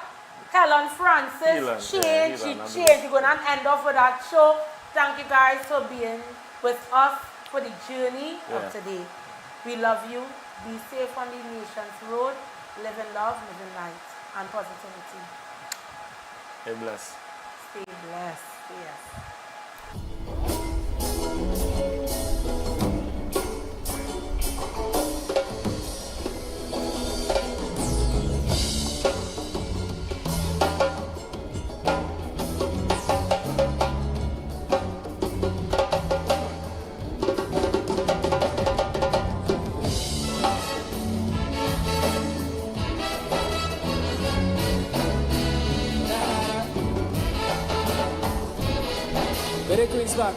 Helen Francis, change. We're going to end up with that show. Thank you guys for being with us for the journey of today. We love you. Be safe on the nation's road. Live in love, live in light, and positivity.
Stay blessed.
Stay blessed. Yes.
Queen's back.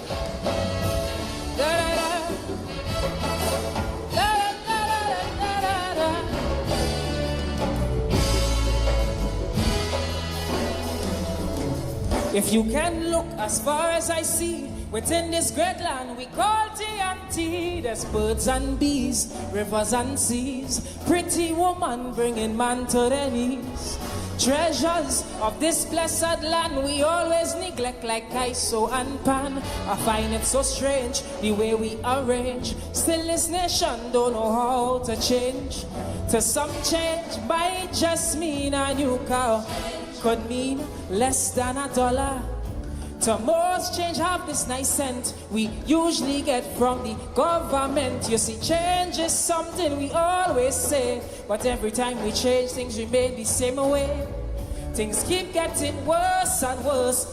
If you can look as far as I see, within this great land we call TNT, there's birds and bees, rivers and seas, pretty woman bringing man to their knees. Treasures of this blessed land we always neglect like ISO and pan. I find it so strange the way we arrange. Still this nation don't know how to change. To some change might just mean a new car, could mean less than $1. To most change have this nice scent we usually get from the government. You see, change is something we always say, but every time we change things remain the same way. Things keep getting worse and worse.